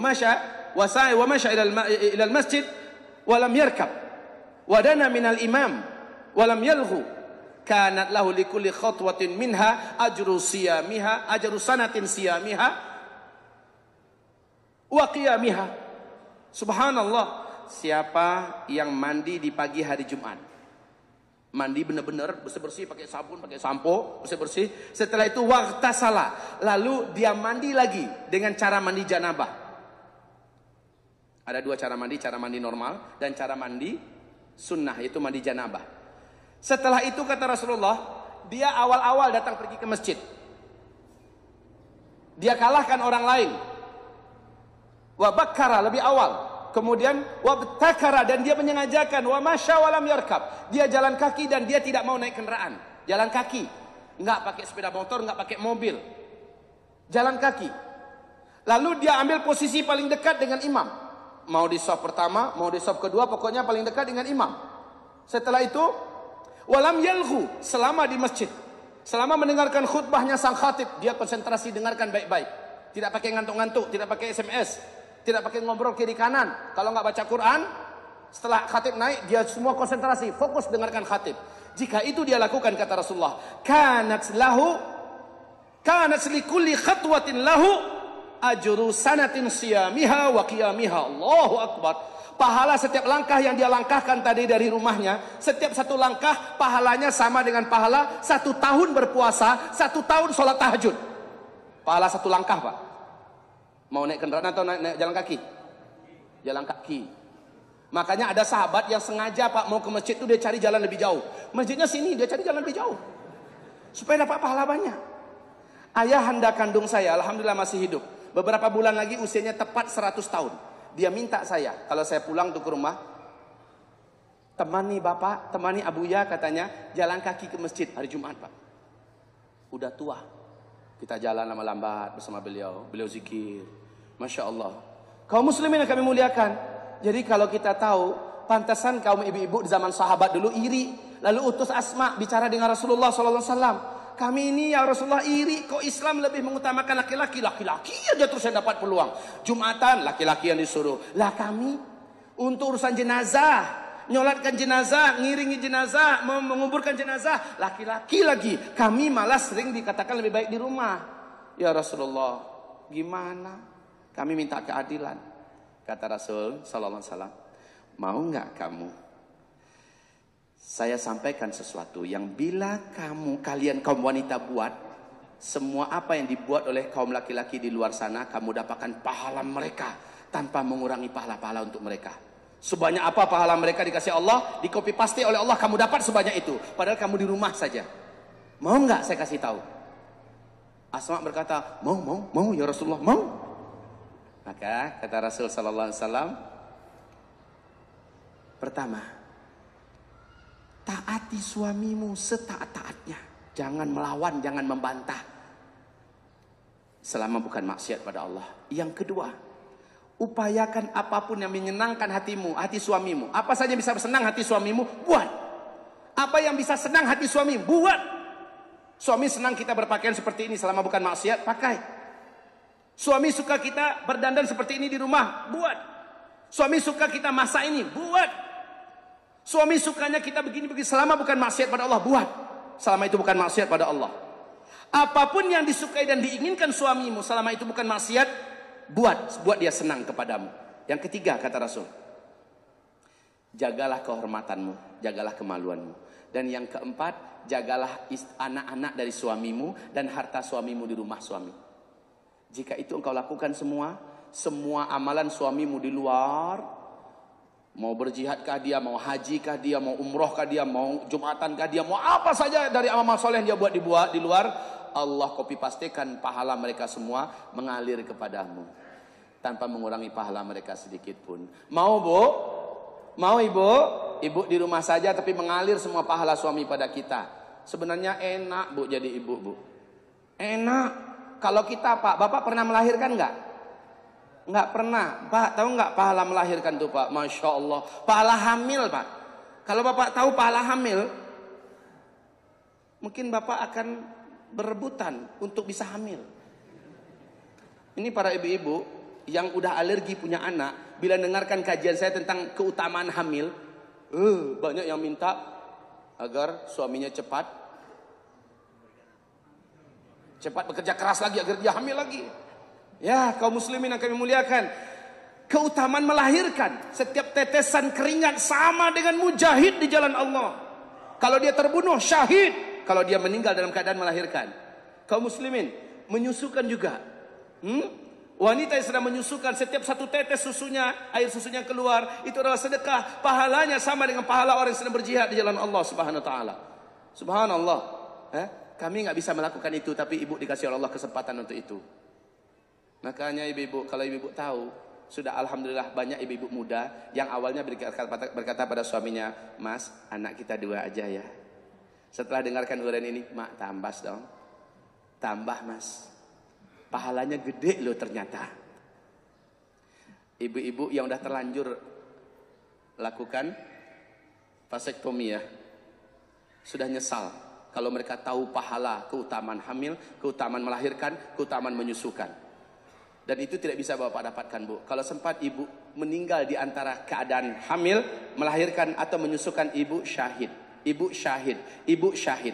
masya ila al-masjid wa lam yarkab wa dana min al-imam wa lam yalghu kanat lahu likulli khatwatin minha ajru sanatin siyamiha wa qiyamiha. Subhanallah, siapa yang mandi di pagi hari Jumat, mandi benar-benar bersih-bersih, pakai sabun, pakai sampo, bersih-bersih. Setelah itu waqtasala, lalu dia mandi lagi dengan cara mandi janabah. Ada 2 cara mandi normal dan cara mandi sunnah, yaitu mandi janabah. Setelah itu kata Rasulullah, dia awal-awal datang pergi ke masjid. Dia kalahkan orang lain. Wa bakkara, lebih awal. Kemudian wabtakara, dan dia menyengajakan wa masya walam yarkab. Dia jalan kaki dan dia tidak mau naik kendaraan. Jalan kaki. Enggak pakai sepeda motor, enggak pakai mobil. Jalan kaki. Lalu dia ambil posisi paling dekat dengan imam. Mau di shaf pertama, mau di shaf kedua, pokoknya paling dekat dengan imam. Setelah itu walam yalghu, selama di masjid, selama mendengarkan khutbahnya sang khatib, dia konsentrasi dengarkan baik-baik. Tidak pakai ngantuk-ngantuk, tidak pakai SMS, tidak pakai ngobrol kiri kanan. Kalau nggak baca Quran, setelah khatib naik, dia semua konsentrasi, fokus dengarkan khatib. Jika itu dia lakukan, kata Rasulullah, kanat likulli khatwatin lahu ajru sanatin siyamiha wa qiyamiha. Allahu Akbar. Pahala setiap langkah yang dia langkahkan tadi dari rumahnya, setiap satu langkah pahalanya sama dengan pahala 1 tahun berpuasa, 1 tahun sholat tahajud. Pahala 1 langkah, Pak. Mau naik kendaraan atau naik jalan kaki? Jalan kaki. Makanya ada sahabat yang sengaja, Pak, mau ke masjid itu dia cari jalan lebih jauh. Masjidnya sini, dia cari jalan lebih jauh, supaya dapat pahala banyak. Ayahanda kandung saya, alhamdulillah masih hidup. Beberapa bulan lagi usianya tepat 100 tahun. Dia minta saya, kalau saya pulang tuh ke rumah, temani bapak, temani abuya, katanya, jalan kaki ke masjid hari Jumat, Pak. Udah tua. Kita jalan lama-lambat bersama beliau. Beliau zikir. Masya Allah. Kaum muslimin yang kami muliakan. Jadi kalau kita tahu, pantasan kaum ibu-ibu di zaman sahabat dulu iri. Lalu utus Asma bicara dengan Rasulullah SAW. Kami ini ya Rasulullah iri, kok Islam lebih mengutamakan laki-laki. Laki-laki aja terus yang dapat peluang. Jumatan, laki-laki yang disuruh. Lah kami, untuk urusan jenazah, nyolatkan jenazah, ngiringi jenazah, menguburkan jenazah, laki-laki lagi. Kami malah sering dikatakan lebih baik di rumah. Ya Rasulullah, gimana? Kami minta keadilan. Kata Rasul sallallahu alaihi wasallam, mau nggak kamu saya sampaikan sesuatu yang bila kalian kaum wanita buat, semua apa yang dibuat oleh kaum laki-laki di luar sana, kamu dapatkan pahala mereka tanpa mengurangi pahala-pahala untuk mereka. Sebanyak apa pahala mereka dikasih Allah, di copy paste oleh Allah, kamu dapat sebanyak itu. Padahal kamu di rumah saja. Mau nggak saya kasih tahu? Asma berkata, mau ya Rasulullah, mau. Maka kata Rasul sallallahu alaihi wasallam, pertama, taati suamimu setaat-taatnya. Jangan melawan, jangan membantah. Selama bukan maksiat pada Allah. Yang kedua, upayakan apapun yang menyenangkan hatimu, hati suamimu. Apa saja bisa senang hati suamimu, buat. Apa yang bisa senang hati suami, buat. Suami senang kita berpakaian seperti ini selama bukan maksiat, pakai. Suami suka kita berdandan seperti ini di rumah, buat. Suami suka kita masak ini, buat. Suami sukanya kita begini-begini selama bukan maksiat pada Allah, buat. Selama itu bukan maksiat pada Allah. Apapun yang disukai dan diinginkan suamimu selama itu bukan maksiat, buat dia senang kepadamu. Yang ketiga kata Rasul, jagalah kehormatanmu, jagalah kemaluanmu. Dan yang keempat, jagalah anak-anak dari suamimu dan harta suamimu di rumah suami. Jika itu engkau lakukan semua amalan suamimu di luar, mau berjihadkah dia, mau hajikah dia, mau umrohkah dia, mau jumatankah dia, mau apa saja dari amal soleh yang dia buat di luar, Allah copy pastekan pahala mereka semua mengalir kepadamu tanpa mengurangi pahala mereka sedikit pun. Mau bu? Mau ibu? Ibu di rumah saja tapi mengalir semua pahala suami pada kita. Sebenarnya enak bu jadi ibu bu. Enak. Kalau kita Pak, Bapak pernah melahirkan enggak? Enggak pernah. Pak, tahu enggak pahala melahirkan tuh Pak? Masya Allah. Pahala hamil Pak. Kalau Bapak tahu pahala hamil, mungkin Bapak akan berebutan untuk bisa hamil. Ini para ibu-ibu yang udah alergi punya anak, bila dengarkan kajian saya tentang keutamaan hamil, banyak yang minta agar suaminya cepat bekerja keras lagi agar dia hamil lagi. Ya, kaum muslimin yang kami muliakan, keutamaan melahirkan, setiap tetesan keringat sama dengan mujahid di jalan Allah. Kalau dia terbunuh, syahid. Kalau dia meninggal dalam keadaan melahirkan. Kaum muslimin, menyusukan juga. Wanita yang sedang menyusukan, setiap satu tetes susunya, air susunya keluar, itu adalah sedekah. Pahalanya sama dengan pahala orang yang sedang berjihad di jalan Allah Subhanahu wa taala. Subhanallah. Kami nggak bisa melakukan itu, tapi ibu dikasih oleh Allah kesempatan untuk itu. Makanya ibu-ibu, kalau ibu-ibu tahu, sudah alhamdulillah banyak ibu-ibu muda yang awalnya berkata pada suaminya, Mas, anak kita 2 aja ya. Setelah dengarkan uraian ini, Mak, tambah dong. Tambah Mas. Pahalanya gede loh ternyata. Ibu-ibu yang udah terlanjur lakukan vasektomi ya, sudah nyesal. Kalau mereka tahu pahala keutamaan hamil, keutamaan melahirkan, keutamaan menyusukan. Dan itu tidak bisa Bapak dapatkan, Bu. Kalau sempat ibu meninggal di antara keadaan hamil, melahirkan atau menyusukan, ibu syahid. Ibu syahid. Ibu syahid.